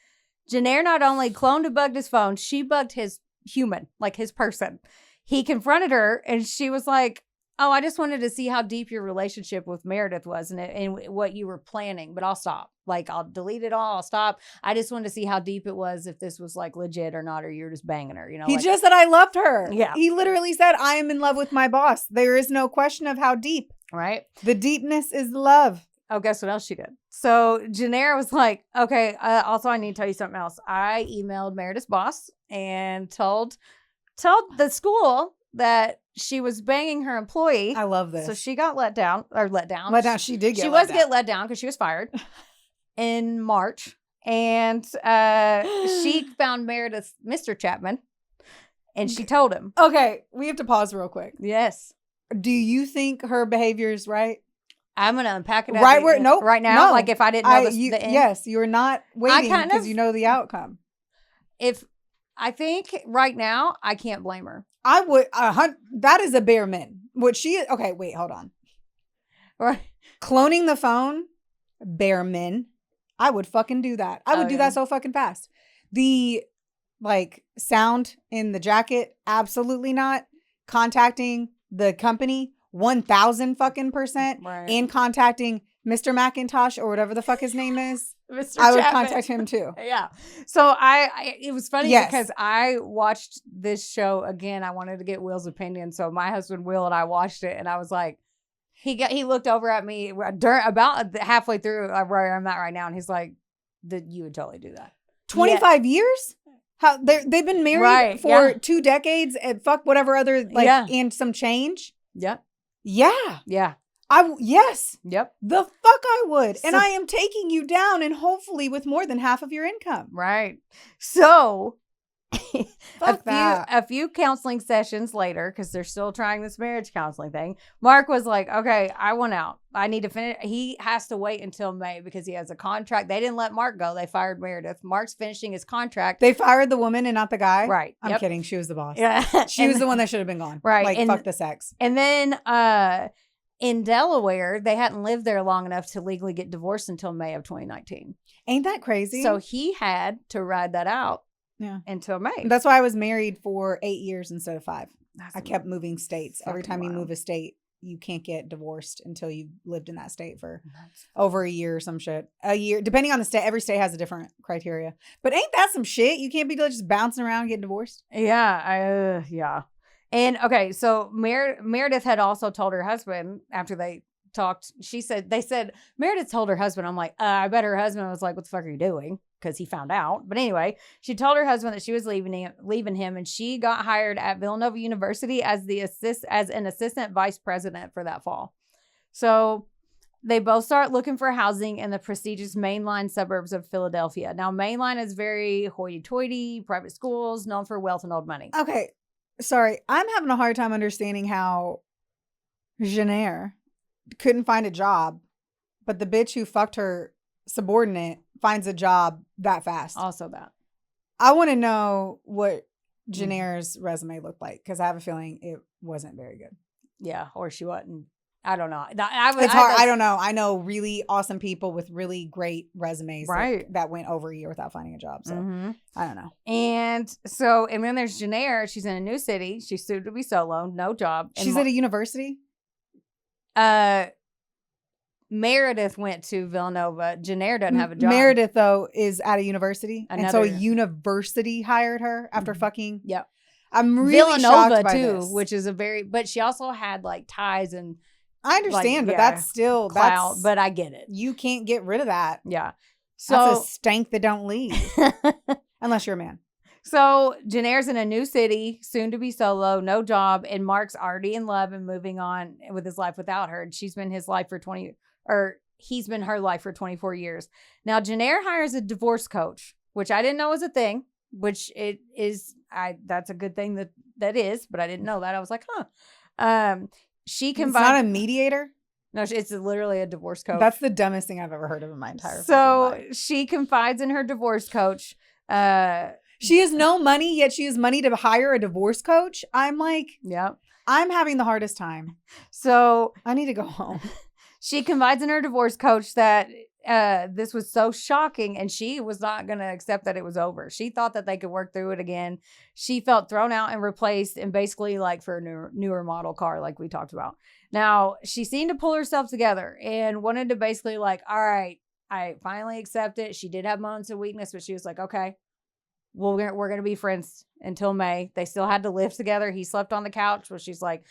Jennair not only cloned and bugged his phone, she bugged his human, like his person. He confronted her and she was like, oh, I just wanted to see how deep your relationship with Meredith was and what you were planning, but I'll stop. Like, I'll delete it all. I'll stop. I just wanted to see how deep it was, if this was like legit or not, or you're just banging her, you know? he like, just said, I loved her. Yeah. He literally said, I am in love with my boss. There is no question of how deep. right? The deepness is love. Oh, guess what else she did? So Jennair was like, okay, also I need to tell you something else. I emailed Meredith's boss and told the school that she was banging her employee. I love this. So she got let down. Let down. She did get She let was down. get let down because she was fired in March. And she found Meredith's Mr. Chapman and she told him. Okay, we have to pause real quick. Yes. Do you think her behavior is right? I'm going to unpack it Right where? Nope. right now. No. Like if I didn't know the end. Yes, you're not waiting kind because of- you know the outcome. If I think right now, I can't blame her. I would. That is a bare min. What she? Okay, wait, hold on. Right. Cloning the phone, bare min. I would fucking do that. I would do that so fucking fast. The like sound in the jacket, absolutely not. Contacting the company, 1,000 fucking %. Right. And contacting Mr. McIntosh or whatever the fuck his name is. Mr. I would Chapman. contact him too. Yeah. So I it was funny Yes. because I watched this show again. I wanted to get Will's opinion. So my husband Will and I watched it, and I was like, he looked over at me about halfway through where I'm at right now, and he's like, you would totally do that. 25 years? How they've been married for 2 decades and fuck whatever other and some change. Yep. Yeah. Yeah. Yes. Yep. The fuck I would. And I am taking you down and hopefully with more than half of your income. Right. So Fuck that. a few counseling sessions later, because they're still trying this marriage counseling thing, Mark was like, okay, I want out. I need to finish. He has to wait until May because he has a contract. They didn't let Mark go. They fired Meredith. Mark's finishing his contract. They fired the woman and not the guy? Right. I'm kidding. She was the boss. Yeah. She was the one that should have been gone. Right. Like, fuck the sex. And then in Delaware, they hadn't lived there long enough to legally get divorced until May of 2019. Ain't that crazy? So he had to ride that out until May. That's why I was married for 8 years instead of 5. I kept moving states. Every time you move a state, you can't get divorced until you've lived in that state for over a year or some shit. A year, depending on the state. Every state has a different criteria. But ain't that some shit? You can't be just bouncing around and getting divorced. Yeah. Yeah. And okay, so Meredith had also told her husband after they talked, they said Meredith told her husband, I'm like, I bet her husband was like, what the fuck are you doing? Because he found out. But anyway, she told her husband that she was leaving him, and she got hired at Villanova University as an assistant vice president for that fall. So they both start looking for housing in the prestigious mainline suburbs of Philadelphia. Now, mainline is very hoity-toity, private schools, known for wealth and old money. Okay. Sorry, I'm having a hard time understanding how Jennair couldn't find a job, but the bitch who fucked her subordinate finds a job that fast. Also that. I want to know what Jennair's resume looked like, because I have a feeling it wasn't very good. Yeah, or she wasn't. I don't know. It's hard. I don't know. I know really awesome people with really great resumes that went over a year without finding a job. So I don't know. And then there's Jennair. She's in a new city. She's soon to be solo, no job. She's at a university? Meredith went to Villanova. Jennair doesn't have a job. Meredith, though, is at a university. And so a university hired her after fucking. Yep. I'm really shocked by too, this. Which is but she also had like ties and. I understand, but that's still clout, but I get it. You can't get rid of that. Yeah. So that's a stank that don't leave. Unless you're a man. So Jennair's in a new city, soon to be solo, no job, and Mark's already in love and moving on with his life without her. And he's been her life for 24 years. Now Jennair hires a divorce coach, which I didn't know was a thing, which it is. That's a good thing that is, but I didn't know that. I was like, huh. It's not a mediator? No, it's literally a divorce coach. That's the dumbest thing I've ever heard of in my entire life. So she confides in her divorce coach. She has no money, yet she has money to hire a divorce coach. I'm like, yep. I'm having the hardest time. So I need to go home. She confides in her divorce coach that this was so shocking, and she was not going to accept that it was over. She thought that they could work through it again. She felt thrown out and replaced, and basically like for a newer model car, like we talked about. Now, she seemed to pull herself together and wanted to basically like, all right, I finally accept it. She did have moments of weakness, but she was like, okay, well, we're going to be friends until May. They still had to live together. He slept on the couch, where she's like,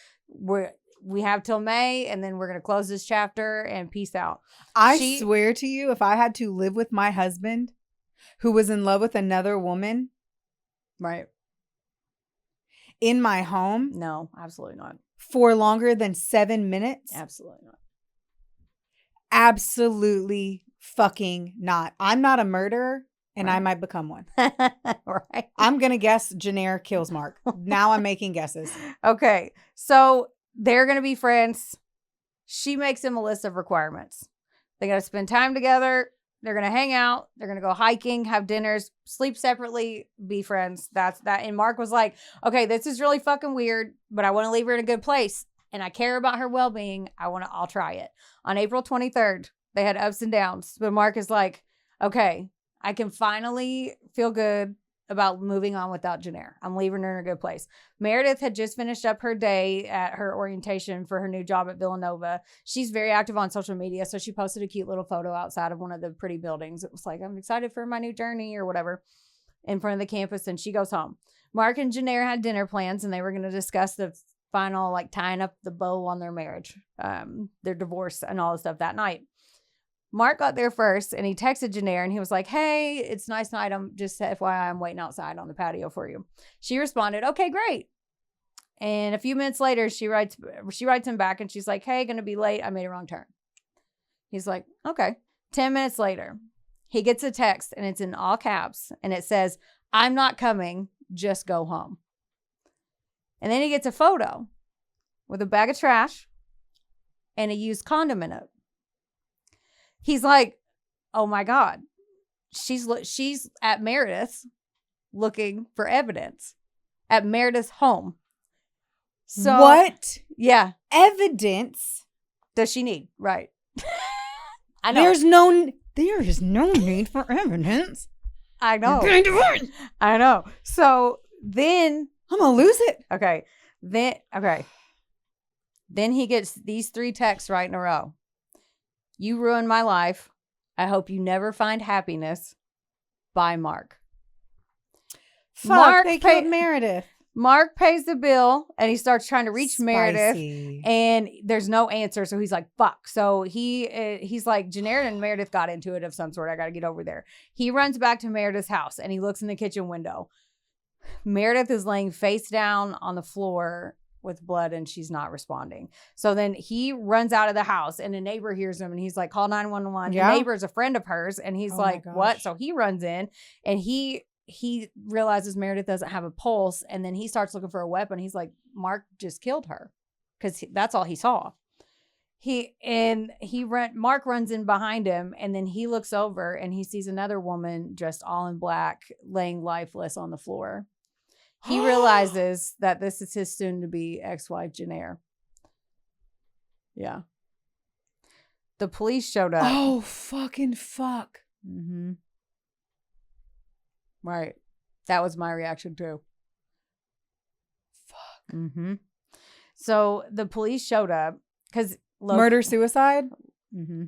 we have till May, and then we're going to close this chapter and peace out. I swear to you, if I had to live with my husband who was in love with another woman. Right. In my home. No, absolutely not. For longer than 7 minutes. Absolutely not. Absolutely fucking not. I'm not a murderer. And I might become one. Right. I'm going to guess Jennair kills Mark. Now I'm making guesses. Okay. So they're going to be friends. She makes him a list of requirements. They got to spend time together. They're going to hang out. They're going to go hiking, have dinners, sleep separately, be friends. That's that. And Mark was like, okay, this is really fucking weird, but I want to leave her in a good place. and I care about her well-being. I'll try it. On April 23rd, they had ups and downs, but Mark is like, okay, I can finally feel good about moving on without Jennair. I'm leaving her in a good place. Meredith had just finished up her day at her orientation for her new job at Villanova. She's very active on social media, so she posted a cute little photo outside of one of the pretty buildings. It was like, I'm excited for my new journey or whatever, in front of the campus, and she goes home. Mark and Jennair had dinner plans, and they were going to discuss the final, like, tying up the bow on their marriage, their divorce and all the stuff that night. Mark got there first, and he texted Jennair, and he was like, hey, it's a nice night. I'm just FYI, I'm waiting outside on the patio for you. She responded, okay, great. And a few minutes later, she writes him back, and she's like, hey, gonna be late. I made a wrong turn. He's like, okay. 10 minutes later, he gets a text, and it's in all caps, and it says, I'm not coming, just go home. And then he gets a photo with a bag of trash and a used condom in it. He's like, oh my God, she's at Meredith's looking for evidence at Meredith's home. So what? Yeah. Evidence does she need? Right. I know. There is no need for evidence. I know. I know. So then I'm going to lose it. Okay. Then he gets these 3 texts right in a row. You ruined my life. I hope you never find happiness. Bye, Mark. Fuck, they killed Meredith. Mark pays the bill, and he starts trying to reach Spicy. Meredith, and there's no answer. So he's like, fuck. So he's like, Jennair and Meredith got into it of some sort. I got to get over there. He runs back to Meredith's house, and he looks in the kitchen window. Meredith is laying face down on the floor with blood, and she's not responding. So then he runs out of the house, and a neighbor hears him, and he's like, call 911. Yeah. The neighbor's a friend of hers, and he's like, what? So he runs in, and he realizes Meredith doesn't have a pulse, and then he starts looking for a weapon. He's like, Mark just killed her, because that's all he saw. Mark runs in behind him, and then he looks over, and he sees another woman dressed all in black laying lifeless on the floor. He realizes that this is his soon-to-be ex-wife, Jennair. Yeah. The police showed up. Oh, fucking fuck. Mm-hmm. Right. That was my reaction, too. Fuck. Mm-hmm. So the police showed up because... Murder-suicide? Mm-hmm.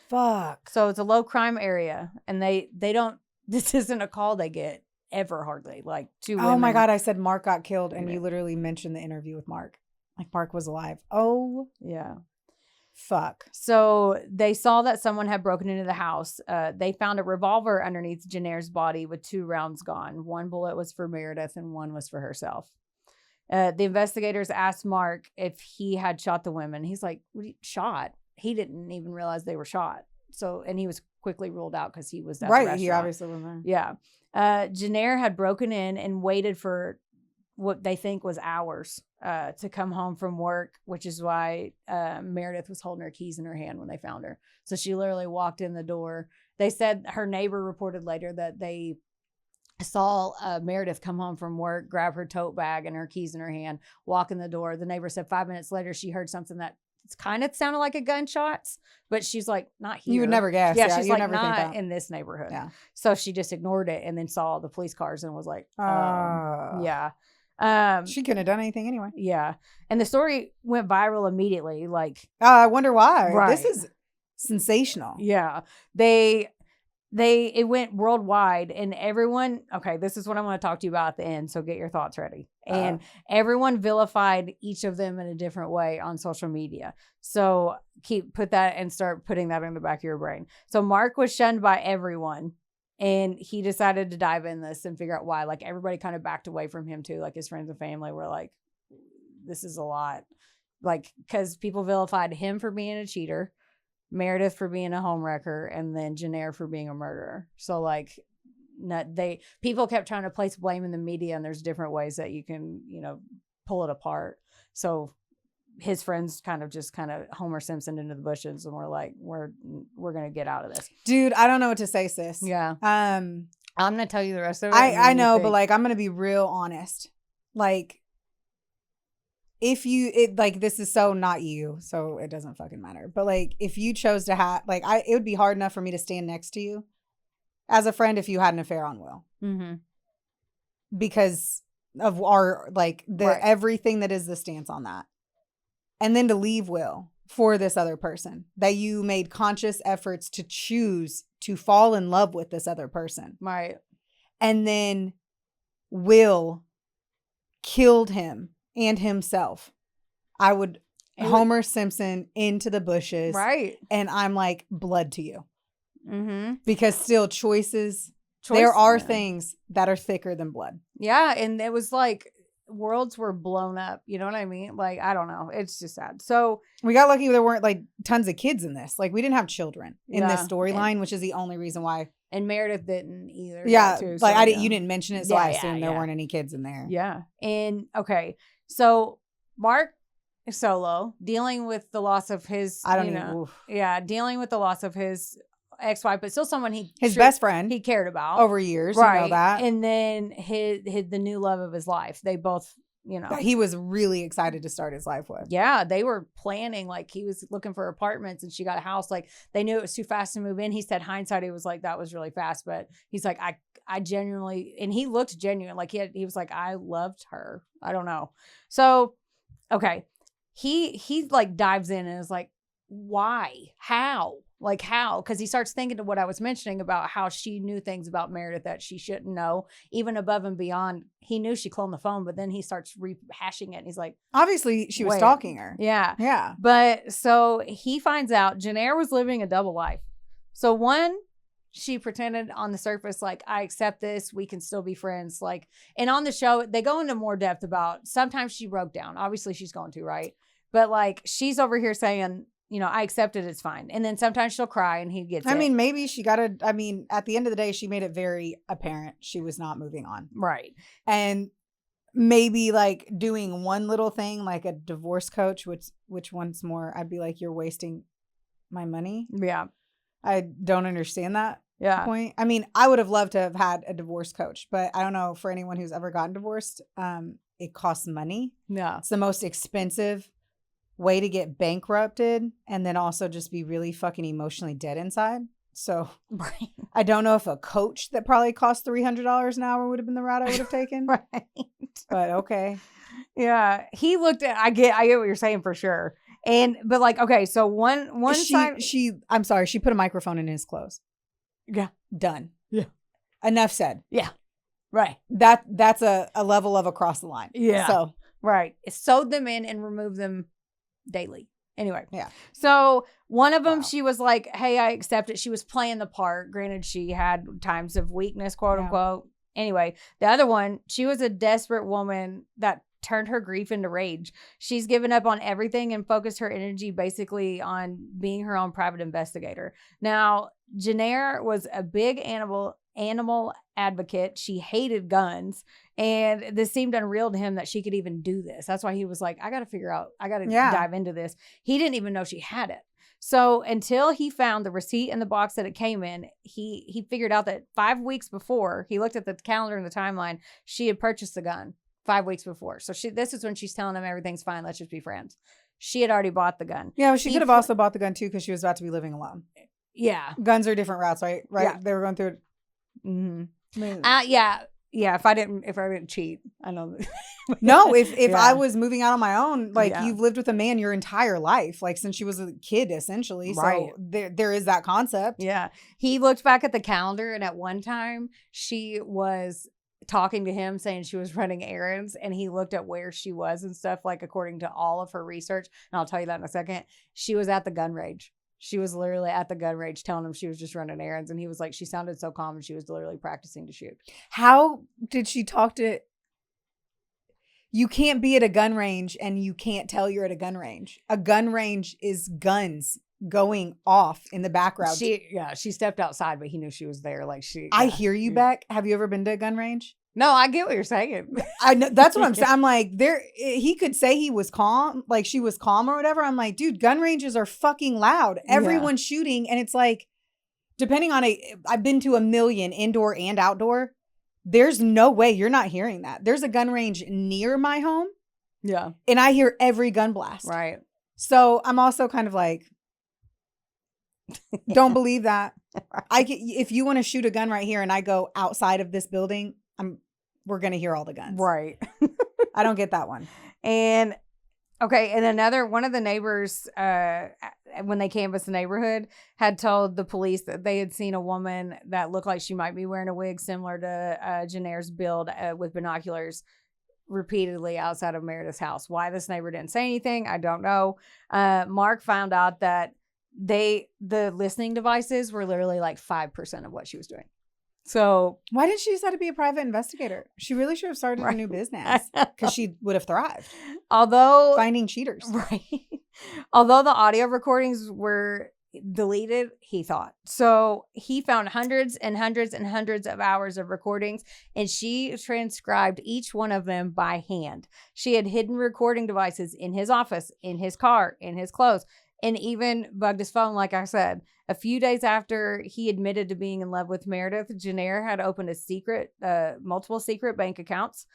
Fuck. So it's a low-crime area, and they don't... This isn't a call they get. Ever hardly, like 2 women. Oh my God, I said Mark got killed, and you literally mentioned the interview with Mark. Like Mark was alive. Oh yeah. Fuck. So they saw that someone had broken into the house. They found a revolver underneath Jennair's body with 2 rounds gone. 1 bullet was for Meredith and 1 was for herself. The investigators asked Mark if he had shot the women. He's like, shot? He didn't even realize they were shot. So, and he was quickly ruled out because he was at the restaurant. He obviously wasn't there. Yeah. Jennair had broken in and waited for what they think was hours to come home from work, which is why Meredith was holding her keys in her hand when they found her. So she literally walked in the door. They said her neighbor reported later that they saw Meredith come home from work, grab her tote bag and her keys in her hand, walk in the door. The neighbor said 5 minutes later she heard something that kind of sounded like a gunshots, but she's like, not here. You would never guess. Yeah, she's you like, never not think that. in this neighborhood. Yeah. So she just ignored it and then saw the police cars and was like, yeah. She couldn't have done anything anyway. Yeah. And the story went viral immediately. Like, I wonder why. Right. This is sensational. Yeah. It went worldwide, and everyone, okay, this is what I'm going to talk to you about at the end, so get your thoughts ready. And everyone vilified each of them in a different way on social media. So put that and start putting that in the back of your brain. So Mark was shunned by everyone, and he decided to dive in this and figure out why. Like, everybody kind of backed away from him too. Like, his friends and family were like, this is a lot. Like, because people vilified him for being a cheater, Meredith for being a homewrecker, and then Jennair for being a murderer. So like, people kept trying to place blame in the media, and there's different ways that you can, pull it apart. So his friends kind of Homer Simpson into the bushes, and we're like, we're going to get out of this. Dude, I don't know what to say, sis. Yeah. I'm going to tell you the rest of it. I know, but like, I'm going to be real honest. Like, this is so not you, so it doesn't fucking matter. But like, if you chose to have, like, it would be hard enough for me to stand next to you as a friend if you had an affair on Will. Mm-hmm. Because of our, like, everything that is the stance on that. And then to leave Will for this other person that you made conscious efforts to choose to fall in love with this other person. Right. And then Will killed him and himself. I would Homer Simpson into the bushes. Right. And I'm like, blood to you. Mm-hmm. Because still choices, there are things that are thicker than blood. Yeah. And it was like worlds were blown up. You know what I mean? Like, I don't know. It's just sad. So we got lucky there weren't like tons of kids in this. Like, we didn't have children in this storyline, which is the only reason why. And Meredith didn't either. Yeah. Too, like, so, you didn't mention it. So I assumed there weren't any kids in there. Yeah. And okay. So Mark Solo dealing with the loss of his, dealing with the loss of his ex-wife, but still someone his best friend he cared about over years, right? You know that. And then his the new love of his life. They both, that he was really excited to start his life with. Yeah, they were planning, like he was looking for apartments and she got a house. Like they knew it was too fast to move in. He said hindsight, he was like, that was really fast, but he's like, I genuinely, and he looked genuine. Like he was like, I loved her. I don't know. So, okay. He like dives in and is like, why? How? Like how? Because he starts thinking to what I was mentioning about how she knew things about Meredith that she shouldn't know, even above and beyond. He knew she cloned the phone, but then he starts rehashing it. And he's like, obviously she was stalking her. Yeah. Yeah. But so he finds out Jennair was living a double life. So one, she pretended on the surface, like, I accept this. We can still be friends. Like, and on the show, they go into more depth about sometimes she broke down. Obviously she's going to, right? But like, she's over here saying, I accept it. It's fine. And then sometimes she'll cry and he gets it. Maybe she at the end of the day, she made it very apparent she was not moving on. Right. And maybe like doing one little thing, like a divorce coach, which once more, I'd be like, you're wasting my money. Yeah. I don't understand that point. I would have loved to have had a divorce coach, but I don't know, for anyone who's ever gotten divorced, it costs money. Yeah. It's the most expensive way to get bankrupted and then also just be really fucking emotionally dead inside. So right. I don't know if a coach that probably cost $300 an hour would have been the route I would have taken. Right. But okay. Yeah. He looked at, I get what you're saying for sure. But like, okay, so one time I'm sorry, she put a microphone in his clothes. Yeah. Done. Yeah. Enough said. Yeah. Right. That's a level of across the line. Yeah. So right. It sewed them in and removed them daily. Anyway. Yeah. So one of them, she was like, hey, I accept it. She was playing the part. Granted, she had times of weakness, quote unquote. Anyway, the other one, she was a desperate woman that turned her grief into rage. She's given up on everything and focused her energy basically on being her own private investigator. Now, Jennair was a big animal advocate. She hated guns. And this seemed unreal to him that she could even do this. That's why he was like, I got to dive into this. He didn't even know she had it. So until he found the receipt in the box that it came in, he figured out that 5 weeks before, he looked at the calendar and the timeline, she had purchased the gun 5 weeks before. So this is when she's telling him everything's fine. Let's just be friends. She had already bought the gun. Yeah, well, she could have also bought the gun too because she was about to be living alone. Yeah. Guns are different routes, right? Right. Yeah. They were going through it. Mm-hmm. Yeah. If I didn't cheat, I know. No, if I was moving out on my own, like you've lived with a man your entire life, like since she was a kid, essentially. Right. So there is that concept. Yeah. He looked back at the calendar, and at one time she was talking to him saying she was running errands, and he looked at where she was and stuff, like according to all of her research. And I'll tell you that in a second. She was at the gun range. She was literally at the gun range telling him she was just running errands. And he was like, she sounded so calm and she was literally practicing to shoot. How did she talk to... You can't be at a gun range and you can't tell you're at a gun range. A gun range is guns going off in the background. She stepped outside, but he knew she was there. I hear you, Beck. Have you ever been to a gun range? No, I get what you're saying. I know, that's what I'm saying. I'm like, he could say he was calm, like she was calm or whatever. I'm like, dude, gun ranges are fucking loud. Everyone's shooting. And it's like, depending on I've been to a million indoor and outdoor. There's no way you're not hearing that. There's a gun range near my home Yeah. And I hear every gun blast. Right. So I'm also kind of like, don't believe that. If you want to shoot a gun right here and I go outside of this building, we're going to hear all the guns. Right. I don't get that one. And okay. And one of the neighbors, when they canvassed the neighborhood, had told the police that they had seen a woman that looked like she might be wearing a wig similar to Jennair's build with binoculars repeatedly outside of Meredith's house. Why this neighbor didn't say anything, I don't know. Mark found out that the listening devices were literally like 5% of what she was doing. So why didn't she decide to be a private investigator? She really should have started a new business because she would have thrived. Although finding cheaters. Right. Although the audio recordings were deleted, he thought. So he found hundreds and hundreds and hundreds of hours of recordings, and she transcribed each one of them by hand. She had hidden recording devices in his office, in his car, in his clothes, and even bugged his phone, like I said. A few days after he admitted to being in love with Meredith, Jennair had opened multiple secret bank accounts,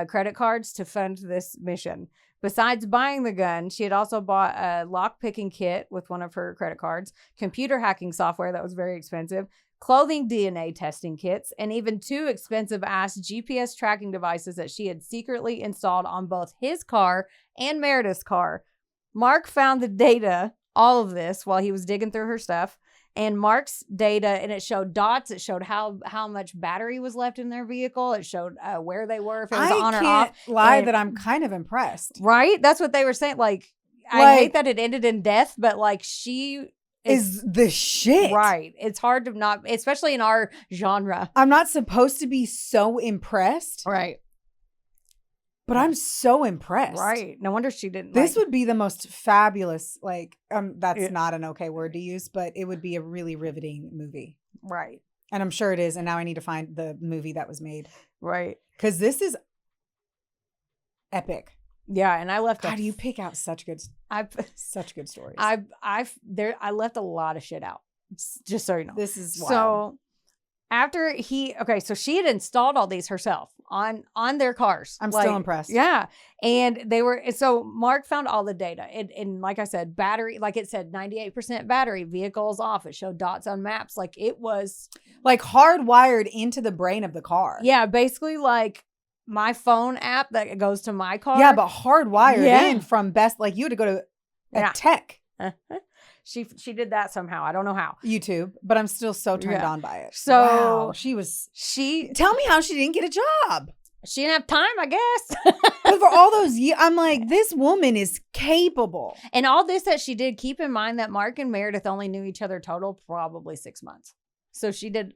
credit cards to fund this mission. Besides buying the gun, she had also bought a lock-picking kit with one of her credit cards, computer hacking software that was very expensive, clothing DNA testing kits, and even 2 expensive-ass GPS tracking devices that she had secretly installed on both his car and Meredith's car. Mark found the data, all of this, while he was digging through her stuff. And Mark's data, and it showed dots. It showed how much battery was left in their vehicle. It showed where they were, if it was on or off. I can't lie that I'm kind of impressed. Right? That's what they were saying. Like, I hate that it ended in death, but like she is the shit. Right. It's hard to not, especially in our genre. I'm not supposed to be so impressed. Right. But I'm so impressed. Right. No wonder she didn't. This would be the most fabulous, that's not an okay word to use, but it would be a really riveting movie. Right. And I'm sure it is. And now I need to find the movie that was made. Right. Because this is epic. Yeah. And I left. How do you pick out such good stories? I left a lot of shit out. Just so you know. This is wild. So after so she had installed all these herself on their cars. I'm still impressed. Yeah. And so Mark found all the data. And like I said, battery, like it said 98% battery, vehicles off. It showed dots on maps. Like it was like hardwired into the brain of the car. Yeah. Basically like my phone app that goes to my car. Yeah. But hardwired in from like you had to go to a tech. She did that somehow. I don't know how. YouTube, but I'm still so turned on by it. So wow, tell me how she didn't get a job. She didn't have time, I guess. But for all those years, I'm like, this woman is capable. And all this that she did, keep in mind that Mark and Meredith only knew each other total probably 6 months. So she did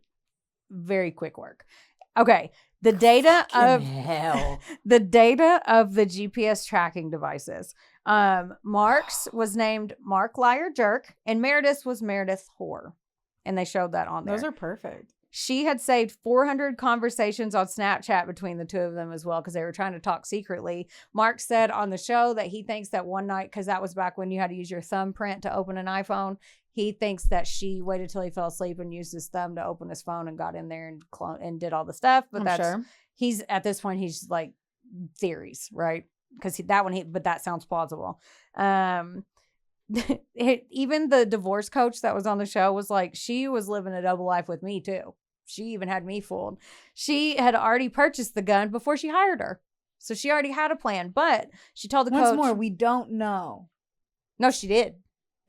very quick work. Okay. The data of the GPS tracking devices. Mark's was named Mark Liar Jerk, and Meredith was Meredith Whore. And they showed that on there. Those are perfect. She had saved 400 conversations on Snapchat between the two of them as well, because they were trying to talk secretly. Mark said on the show that he thinks that one night, because that was back when you had to use your thumbprint to open an iPhone, he thinks that she waited till he fell asleep and used his thumb to open his phone and got in there and did all the stuff. But he's at this point, he's like theories, right? Because but that sounds plausible. Even the divorce coach that was on the show was like, she was living a double life with me too. She even had me fooled. She had already purchased the gun before she hired her. So she already had a plan, but she told the coach. Once more, we don't know. No, she did.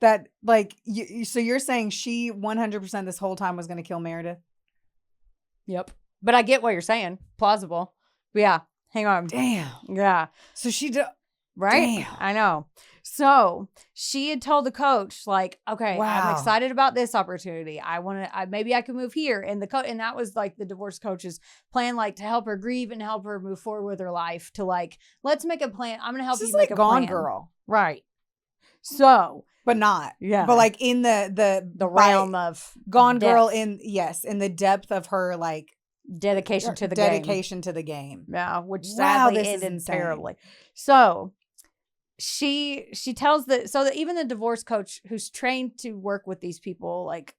That like, so you're saying she 100% this whole time was going to kill Meredith? Yep. But I get what you're saying. Plausible. But yeah. Hang on. Damn. Yeah. So she did. Right? Damn. I know. So she had told the coach, like, okay, I'm excited about this opportunity. Maybe I could move here. And and that was like the divorce coach's plan, like to help her grieve and help her move forward with her life, to like, let's make a plan. I'm going to help you make a plan. Gone Girl. Right. So. But not. Yeah. But like in the realm of Gone Girl in the depth of her like dedication to the game. Yeah, which sadly ended terribly. So she tells that even the divorce coach, who's trained to work with these people like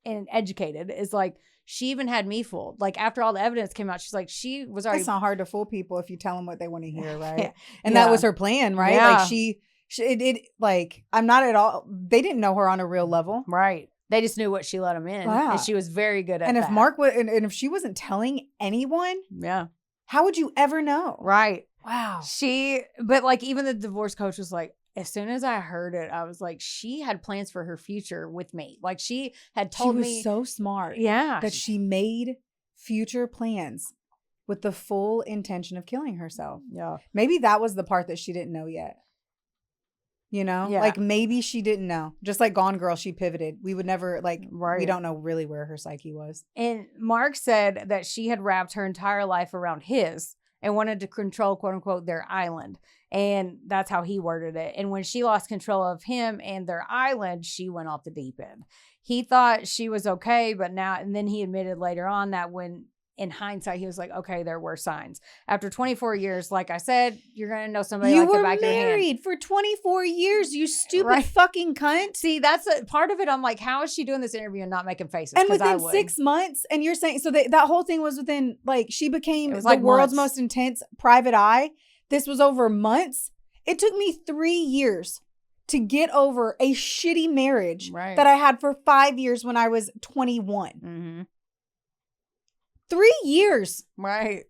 and educated, is like, she even had me fooled. Like after all the evidence came out, she's like, she was already. It's not hard to fool people if you tell them what they want to hear, right? Yeah. And that was her plan, right? Yeah. Like it like, I'm not at all, they didn't know her on a real level. Right. They just knew what she let them in. Wow. And she was very good at and if that. Mark would, and if she wasn't telling anyone, Yeah. how would you ever know? Right. Wow. But like even the divorce coach was like, as soon as I heard it, I was like, she had plans for her future with me. Like she had told me. She was so smart. Yeah. That she made future plans with the full intention of killing herself. Yeah. Maybe that was the part that she didn't know yet. You know? Yeah. Like maybe she didn't know. Just like Gone Girl, she pivoted. We would never Right. We don't know really where her psyche was. And Mark said that she had wrapped her entire life around his and wanted to control, quote unquote, their island. And that's how he worded it. And when she lost control of him and their island, she went off the deep end. He thought she was okay, but now, and then he admitted later on that when in hindsight, he was like, okay, there were signs. After 24 years, like I said, you're going to know somebody You like the were back of your hand. married for 24 years, you stupid Right. fucking cunt. See, that's a part of it. I'm like, how is she doing this interview and not making faces? And 'Cause I within would. 6 months, and you're saying, so that whole thing was within, like, she became It was the like world's months. most intense private eye. This was over months. It took me 3 years to get over a shitty marriage Right. that I had for 5 years when I was 21. Mm-hmm. 3 years. Right.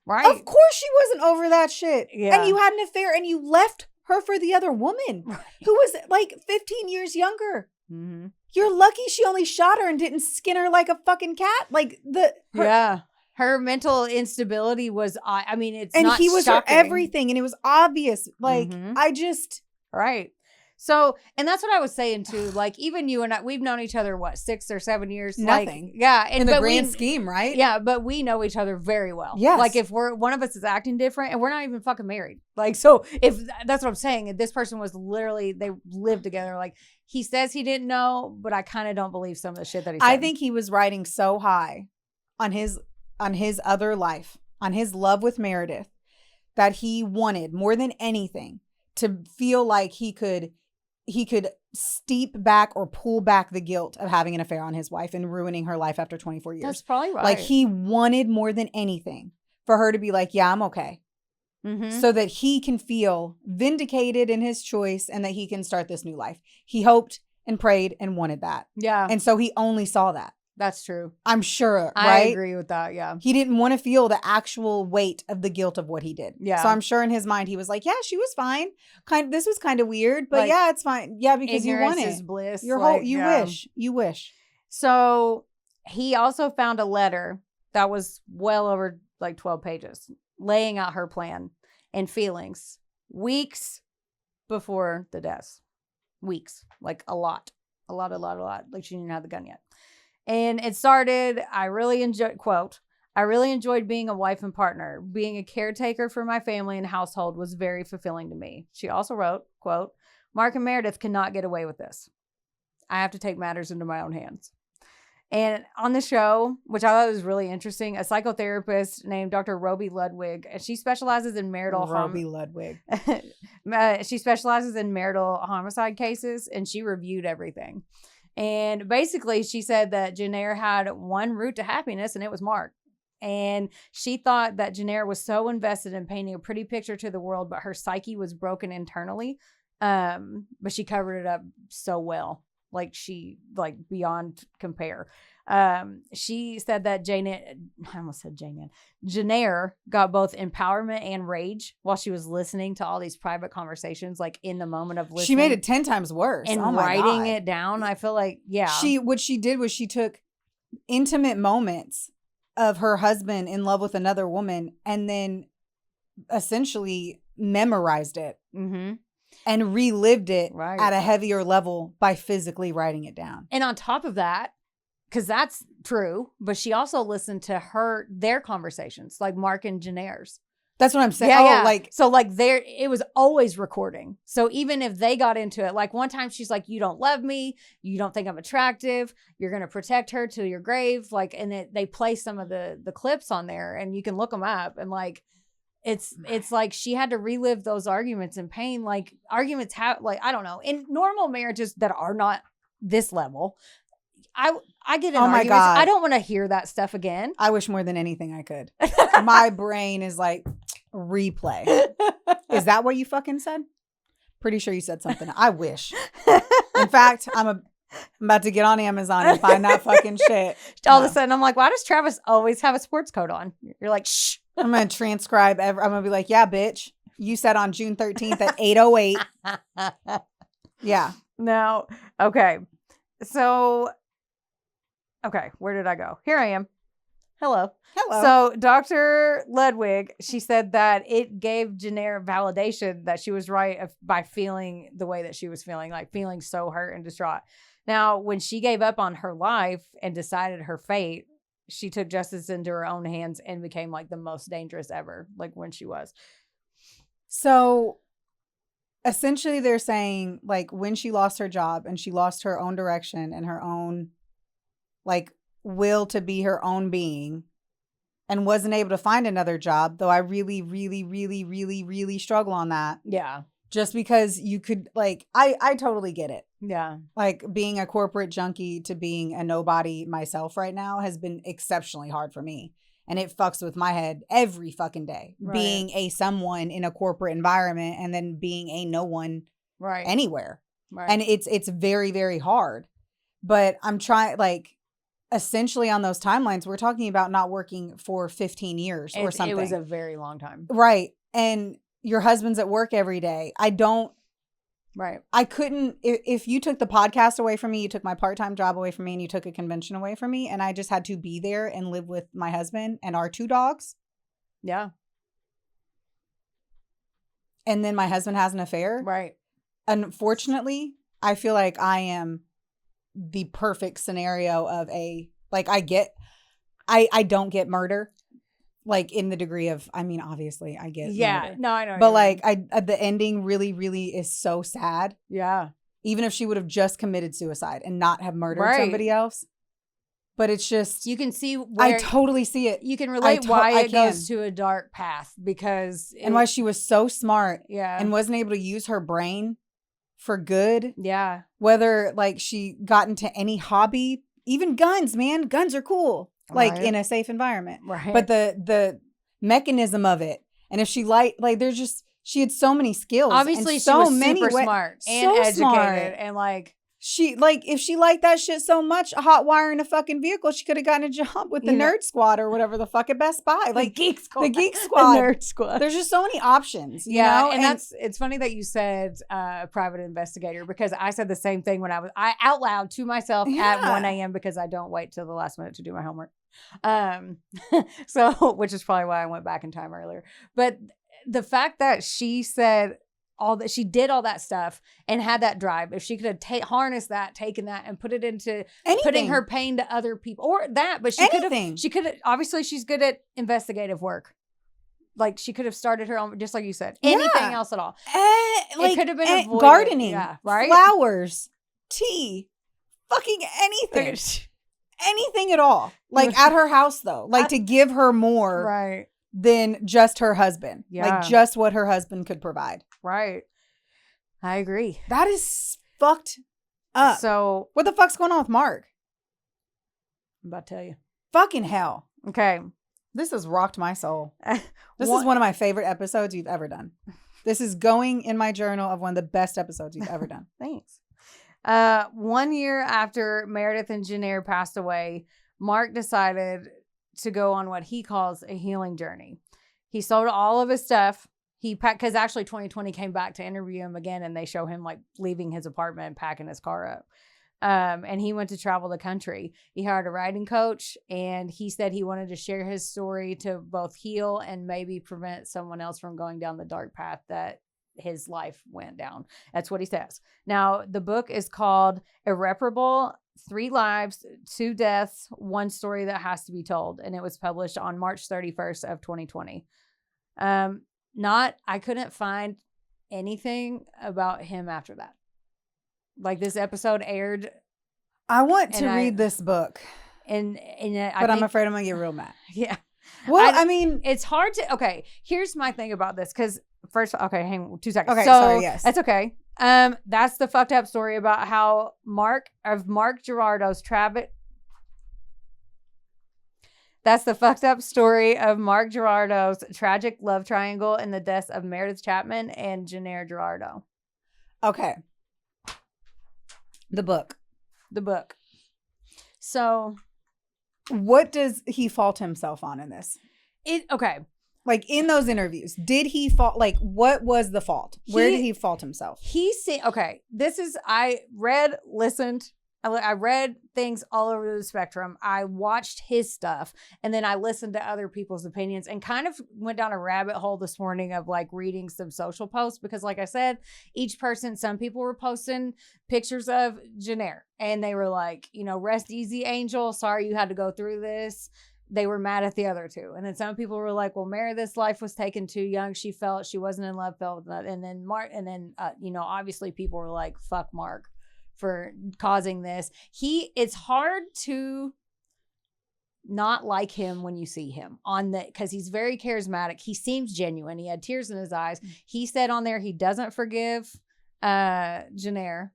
Right. Of course she wasn't over that shit. Yeah. And you had an affair and you left her for the other woman who was like 15 years younger. Mm-hmm. You're lucky she only shot her and didn't skin her like a fucking cat. Like Yeah. Her mental instability was, I mean, it's and not he was shocking. her everything, and it was obvious. Like Mhm. I just Right. So, and that's what I was saying too. Like, even you and I, we've known each other, what, 6 or 7 years? Nothing. Like, yeah. And in the but grand we, scheme, right? yeah, but we know each other very well. Yes. Like, if one of us is acting different and we're not even fucking married. Like, so if that's what I'm saying, if this person was literally, they lived together. Like, he says he didn't know, but I kind of don't believe some of the shit that he said. I think he was riding so high on his other life, on his love with Meredith, that he wanted more than anything to feel like he could steep back or pull back the guilt of having an affair on his wife and ruining her life after 24 years. That's probably right. Like he wanted more than anything for her to be like, yeah, I'm okay. Mm-hmm. So that he can feel vindicated in his choice and that he can start this new life. He hoped and prayed and wanted that. Yeah, And so he only saw that. that's true. I'm sure, I right? agree with that. Yeah. He didn't want to feel the actual weight of the guilt of what he did. Yeah. So I'm sure in his mind he was like, yeah, she was fine. This was kind of weird, but Like, yeah, it's fine. Yeah, because you Ignorance want is it. bliss. Your like, whole you yeah. wish. So he also found a letter that was well over like 12 pages laying out her plan and feelings weeks before the deaths. Weeks. Like a lot. Like she didn't have the gun yet. And it started, I really enjoyed being a wife and partner. Being a caretaker for my family and household was very fulfilling to me. She also wrote, quote, Mark and Meredith cannot get away with this. I have to take matters into my own hands. And on the show, which I thought was really interesting, a psychotherapist named Dr. Roby Ludwig, and she specializes in Roby Ludwig. she specializes in marital homicide cases, and she reviewed everything. And basically, she said that Jennair had one route to happiness, and it was Mark. And she thought that Jennair was so invested in painting a pretty picture to the world, but her psyche was broken internally. But she covered it up so well. Like beyond compare. She said that Jennair got both empowerment and rage while she was listening to all these private conversations, like in the moment of listening. She made it 10 times worse. And oh my writing God. it down. I feel like, yeah. What she did was she took intimate moments of her husband in love with another woman and then essentially memorized it. Mm-hmm. And relived it Right. at a heavier level by physically writing it down. And on top of that, because that's true, but she also listened to their conversations, like Mark and Jennair's. That's what I'm saying. Yeah. Like, So like it was always recording. So even if they got into it, like one time she's like, you don't love me. You don't think I'm attractive. You're going to protect her to your grave. Like, and they play some of the clips on there and you can look them up and like, it's like she had to relive those arguments in pain. Like arguments have like, I don't know, in normal marriages that are not this level, I get in Oh my arguments. God. I don't want to hear that stuff again. I wish more than anything I could. My brain is like, replay. Is that what you fucking said? Pretty sure you said something. I wish. In fact, I'm about to get on Amazon and find that fucking shit. All of a sudden, I'm like, why does Travis always have a sports coat on? You're like, shh. I'm going to transcribe. I'm going to be like, yeah, bitch. You said on June 13th at 8:08. Yeah. No. Okay. So, okay. Where did I go? Here I am. Hello. So Dr. Ludwig, she said that it gave Jennair validation that she was right by feeling the way that she was feeling, like feeling so hurt and distraught. Now, when she gave up on her life and decided her fate, she took justice into her own hands and became like the most dangerous ever, like when she was. So essentially they're saying like when she lost her job and she lost her own direction and her own like will to be her own being and wasn't able to find another job, though I really, really, really, really, really struggle on that. Yeah. Just because you could like, I totally get it. Yeah. Like being a corporate junkie to being a nobody myself right now has been exceptionally hard for me. And it fucks with my head every fucking day. Right. Being a someone in a corporate environment and then being a no one anywhere. Right. And it's very, very hard. But I'm trying like essentially on those timelines, we're talking about not working for 15 years or something. It was a very long time. Right. And your husband's at work every day. Right. I couldn't, if you took the podcast away from me, you took my part-time job away from me and you took a convention away from me and I just had to be there and live with my husband and our 2 dogs. Yeah. And then my husband has an affair. Right. Unfortunately, I feel like I am the perfect scenario of I don't get murder. Like in the degree of, I mean, obviously I get murder. No, I know. But like the ending really, really is so sad. Yeah. Even if she would have just committed suicide and not have murdered somebody else. But it's just, you can see I totally see it. You can relate why it goes to a dark path because and why she was so smart yeah, and wasn't able to use her brain for good. Yeah. Whether like she got into any hobby, even guns, man. Guns are cool. Like in a safe environment. Right. But the mechanism of it. And if she there's just, she had so many skills. Obviously and she was super smart and so educated smart. And like. She if she liked that shit so much, hot wiring a fucking vehicle, she could have gotten a job with the Nerd Squad or whatever the fuck at Best Buy. Like Geek Squad. The Geek Squad. The Nerd Squad. There's just so many options. You yeah. know? And it's funny that you said private investigator because I said the same thing when I out loud to myself at 1 a.m. because I don't wait till the last minute to do my homework. So which is probably why I went back in time earlier. But the fact that she said she did all that stuff and had that drive. If she could have harnessed that, taken that and put it into putting her pain to other people or that, but she could have, obviously she's good at investigative work. Like she could have started her own, just like you said, anything else at all. It could have been avoided. Gardening, right? Flowers, tea, fucking anything. Anything at all. Like at her house though, like to give her more than just her husband. Like just what her husband could provide. Right. I agree. That is fucked up. So what the fuck's going on with Mark? I'm about to tell you. Fucking hell. Okay. This has rocked my soul. This is one of my favorite episodes you've ever done. This is going in my journal of one of the best episodes you've ever done. Thanks. 1 year after Meredith and Jennair passed away, Mark decided to go on what he calls a healing journey. He sold all of his stuff. He packed, because actually 2020 came back to interview him again and they show him like leaving his apartment and packing his car up. And he went to travel the country. He hired a writing coach and he said he wanted to share his story to both heal and maybe prevent someone else from going down the dark path that his life went down. That's what he says. Now, the book is called Irreparable: 3 Lives, 2 Deaths, 1 Story That Has to Be Told. And it was published on March 31st of 2020. I couldn't find anything about him after that. Like this episode aired. I want to read this book. But I'm afraid I'm going to get real mad. Yeah. Well, I mean, it's hard to, okay, here's my thing about this. Cause first, okay, hang on 2 seconds. Okay, so, sorry, yes. That's okay. That's the fucked up story about how Mark Gerardot's That's the fucked up story of Mark Gerardot's tragic love triangle and the deaths of Meredith Chapman and Jennair Gerardot. Okay. The book. So, what does he fault himself on in this? Okay. Like in those interviews, did he fault? Like, what was the fault? Where did he fault himself? Okay. I read things all over the spectrum. I watched his stuff and then I listened to other people's opinions and kind of went down a rabbit hole this morning of like reading some social posts because like I said, some people were posting pictures of Jennair and they were like, rest easy, Angel. Sorry you had to go through this. They were mad at the other two. And then some people were like, well, Meredith's life was taken too young. She felt she wasn't in love, and then obviously people were like, fuck Mark for causing this. It's hard to not like him when you see him because he's very charismatic. He seems genuine. He had tears in his eyes. He said on there he doesn't forgive Jennair,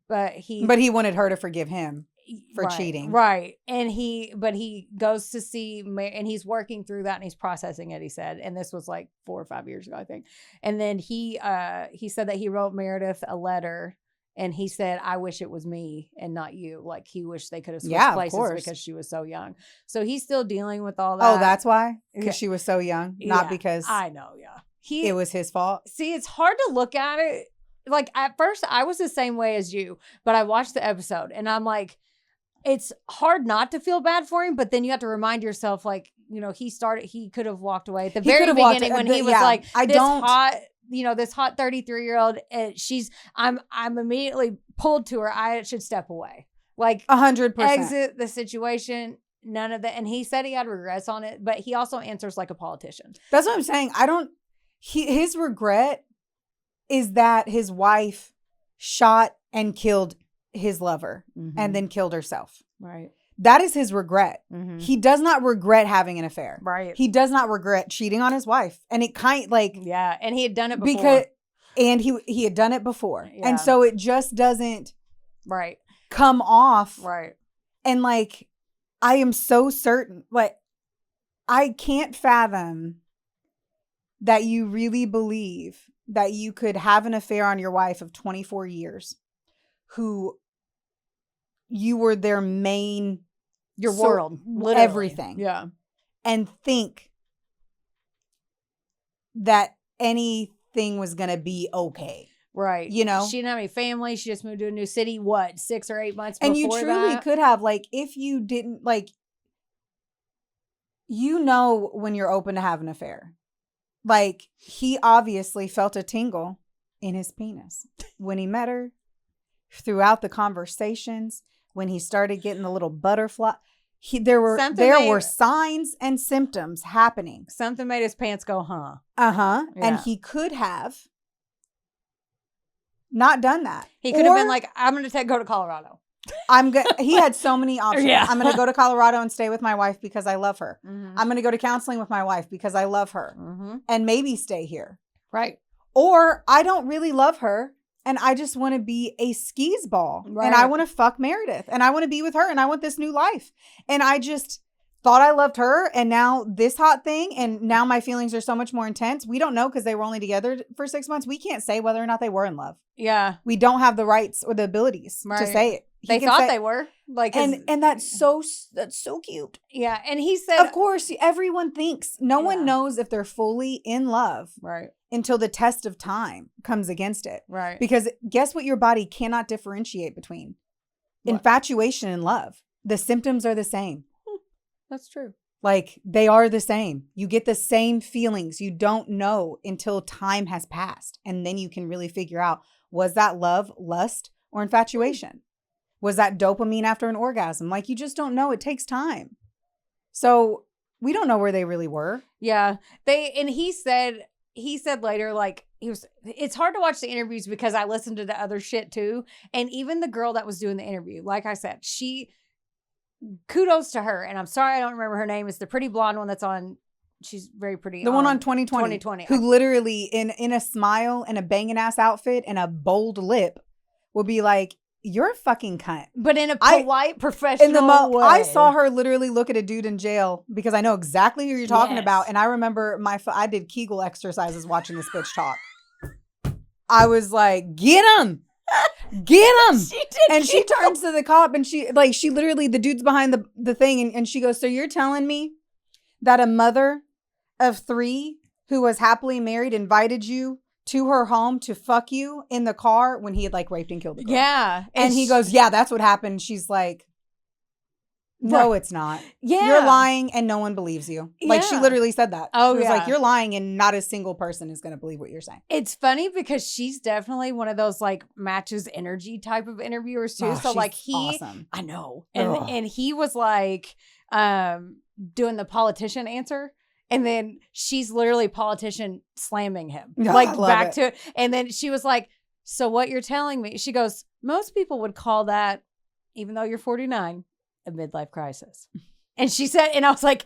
but he wanted her to forgive him for cheating. Right. And he goes to see and he's working through that and he's processing it, he said. And this was like 4 or 5 years ago, I think. And then he said that he wrote Meredith a letter. And he said, I wish it was me and not you. Like, he wished they could have switched places because she was so young. So he's still dealing with all that. Oh, that's why? Because she was so young? Not because... I know, yeah. It was his fault? See, it's hard to look at it. Like, at first, I was the same way as you. But I watched the episode. And I'm like, it's hard not to feel bad for him. But then you have to remind yourself, like, he could have walked away at the very beginning when he was like, this hot 33-year-old, I'm immediately pulled to her. I should step away. Like 100%. Exit the situation. None of that. And he said he had regrets on it, but he also answers like a politician. That's what I'm saying. His regret is that his wife shot and killed his lover and then killed herself. Right. That is his regret. Mm-hmm. He does not regret having an affair. Right. He does not regret cheating on his wife. And it yeah. And he had done it before. He had done it before. Yeah. And so it just doesn't come off. Right. And like, I am so certain, like, I can't fathom that you really believe that you could have an affair on your wife of 24 years who you were their main... Your world. Literally. Everything. Yeah. And think that anything was going to be okay. Right. You know? She didn't have any family. She just moved to a new city, 6 or 8 months before and you truly could have, like, if you didn't, like, when you're open to have an affair. Like, he obviously felt a tingle in his penis when he met her, throughout the conversations, when he started getting the little butterfly. There were signs and symptoms happening. Something made his pants go, huh? Uh-huh. Yeah. And he could have not done that. He could have been like, I'm going to go to Colorado. He had so many options. Yeah. I'm going to go to Colorado and stay with my wife because I love her. Mm-hmm. I'm going to go to counseling with my wife because I love her. Mm-hmm. And maybe stay here. Right. Or I don't really love her. And I just want to be a skis ball. Right. And I want to fuck Meredith. And I want to be with her. And I want this new life. And I just thought I loved her. And now this hot thing. And now my feelings are so much more intense. We don't know because they were only together for 6 months. We can't say whether or not they were in love. Yeah. We don't have the rights or the abilities to say it. They thought they were. Like, and that's so cute. Yeah. And he said, of course, everyone thinks. No one knows if they're fully in love. Right. Until the test of time comes against it. Right. Because guess what your body cannot differentiate between? What? Infatuation and love. The symptoms are the same. That's true. Like, they are the same. You get the same feelings. You don't know until time has passed. And then you can really figure out, was that love, lust, or infatuation? Was that dopamine after an orgasm? Like, you just don't know. It takes time. So we don't know where they really were. Yeah. He said later, like, it's hard to watch the interviews because I listened to the other shit too. And even the girl that was doing the interview, like I said, kudos to her. And I'm sorry I don't remember her name. It's the pretty blonde one that's on she's very pretty. The one on 2020. 2020. Who literally in a smile and a banging ass outfit and a bold lip will be like, you're a fucking cunt. But in a polite, professional way. I saw her literally look at a dude in jail because I know exactly who you're talking about. And I remember I did Kegel exercises watching this bitch talk. I was like, get him. Get him. She turns to the cop and she literally, the dude's behind the thing. And she goes, so you're telling me that a mother of 3 who was happily married invited you to her home to fuck you in the car when he had like raped and killed the girl? Yeah. And he goes, yeah, that's what happened. She's like, no, it's not. Yeah. You're lying and no one believes you. Like she literally said that. Oh, she was like, you're lying and not a single person is going to believe what you're saying. It's funny because she's definitely one of those like matches energy type of interviewers too. So like awesome. I know. And he was like doing the politician answer. And then she's literally politician slamming him like back to it. And then she was like, so what you're telling me? She goes, most people would call that, even though you're 49, a midlife crisis. And she said, and I was like,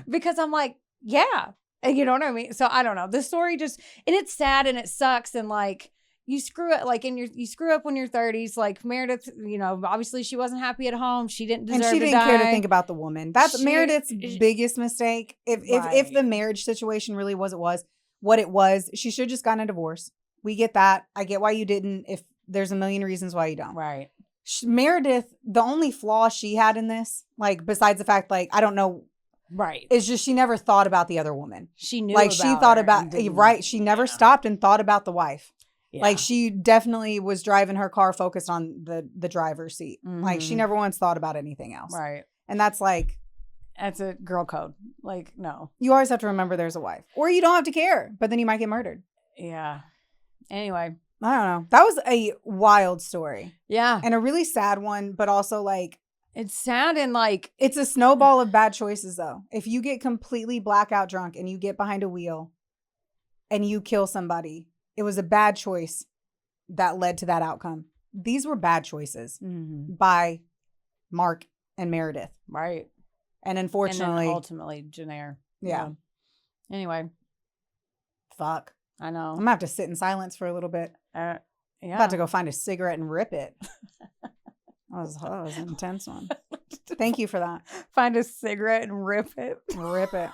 because I'm like, yeah. And you know what I mean? So I don't know. This story just, and it's sad and it sucks. And like, you screw it, like you screw up when you're 30s. Like Meredith, you know, obviously she wasn't happy at home. She didn't deserve to die. And she didn't care to think about the woman. That's Meredith's biggest mistake. If the marriage situation really was what it was, she should have just gotten a divorce. We get that. I get why you didn't. If there's a million reasons why you don't. Right. Meredith, the only flaw she had in this, like besides the fact, like I don't know. Right. It's just she never thought about the other woman. She knew like she thought about right. She never stopped and thought about the wife. Yeah. Like she definitely was driving her car focused on the driver's seat. Mm-hmm. Like she never once thought about anything else. Right. And that's a girl code. Like, no. You always have to remember there's a wife. Or you don't have to care, but then you might get murdered. Yeah. Anyway. I don't know. That was a wild story. Yeah. And a really sad one, but also like. It's sad and like. It's a snowball of bad choices though. If you get completely blackout drunk and you get behind a wheel and you kill somebody. It was a bad choice that led to that outcome. These were bad choices by Mark and Meredith. Right. And unfortunately. And then ultimately, Jennair. Yeah. Anyway. Fuck. I know. I'm going to have to sit in silence for a little bit. Yeah. I'm about to go find a cigarette and rip it. That was an intense one. Thank you for that. Find a cigarette and rip it. Rip it.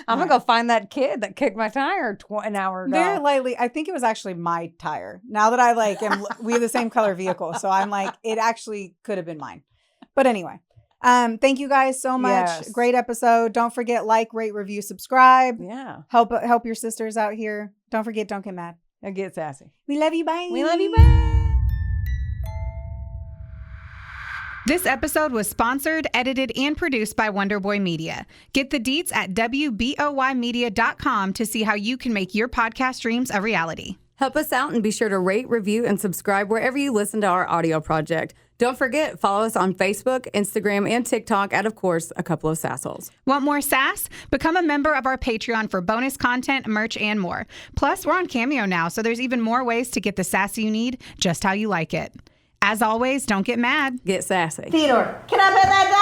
I'm going to go find that kid that kicked my tire an hour ago. Very lightly. I think it was actually my tire. Now that I we have the same color vehicle. So I'm like, it actually could have been mine. But anyway, thank you guys so much. Yes. Great episode. Don't forget, like, rate, review, subscribe. Yeah. Help your sisters out here. Don't forget, don't get mad. And get sassy. We love you. Bye. We love you. Bye. This episode was sponsored, edited, and produced by Wonderboy Media. Get the deets at WBOYmedia.com to see how you can make your podcast dreams a reality. Help us out and be sure to rate, review, and subscribe wherever you listen to our audio project. Don't forget, follow us on Facebook, Instagram, and TikTok at, of course, A Couple of Sassholes. Want more sass? Become a member of our Patreon for bonus content, merch, and more. Plus, we're on Cameo now, so there's even more ways to get the sass you need just how you like it. As always, don't get mad. Get sassy. Theodore, can I pet that dog?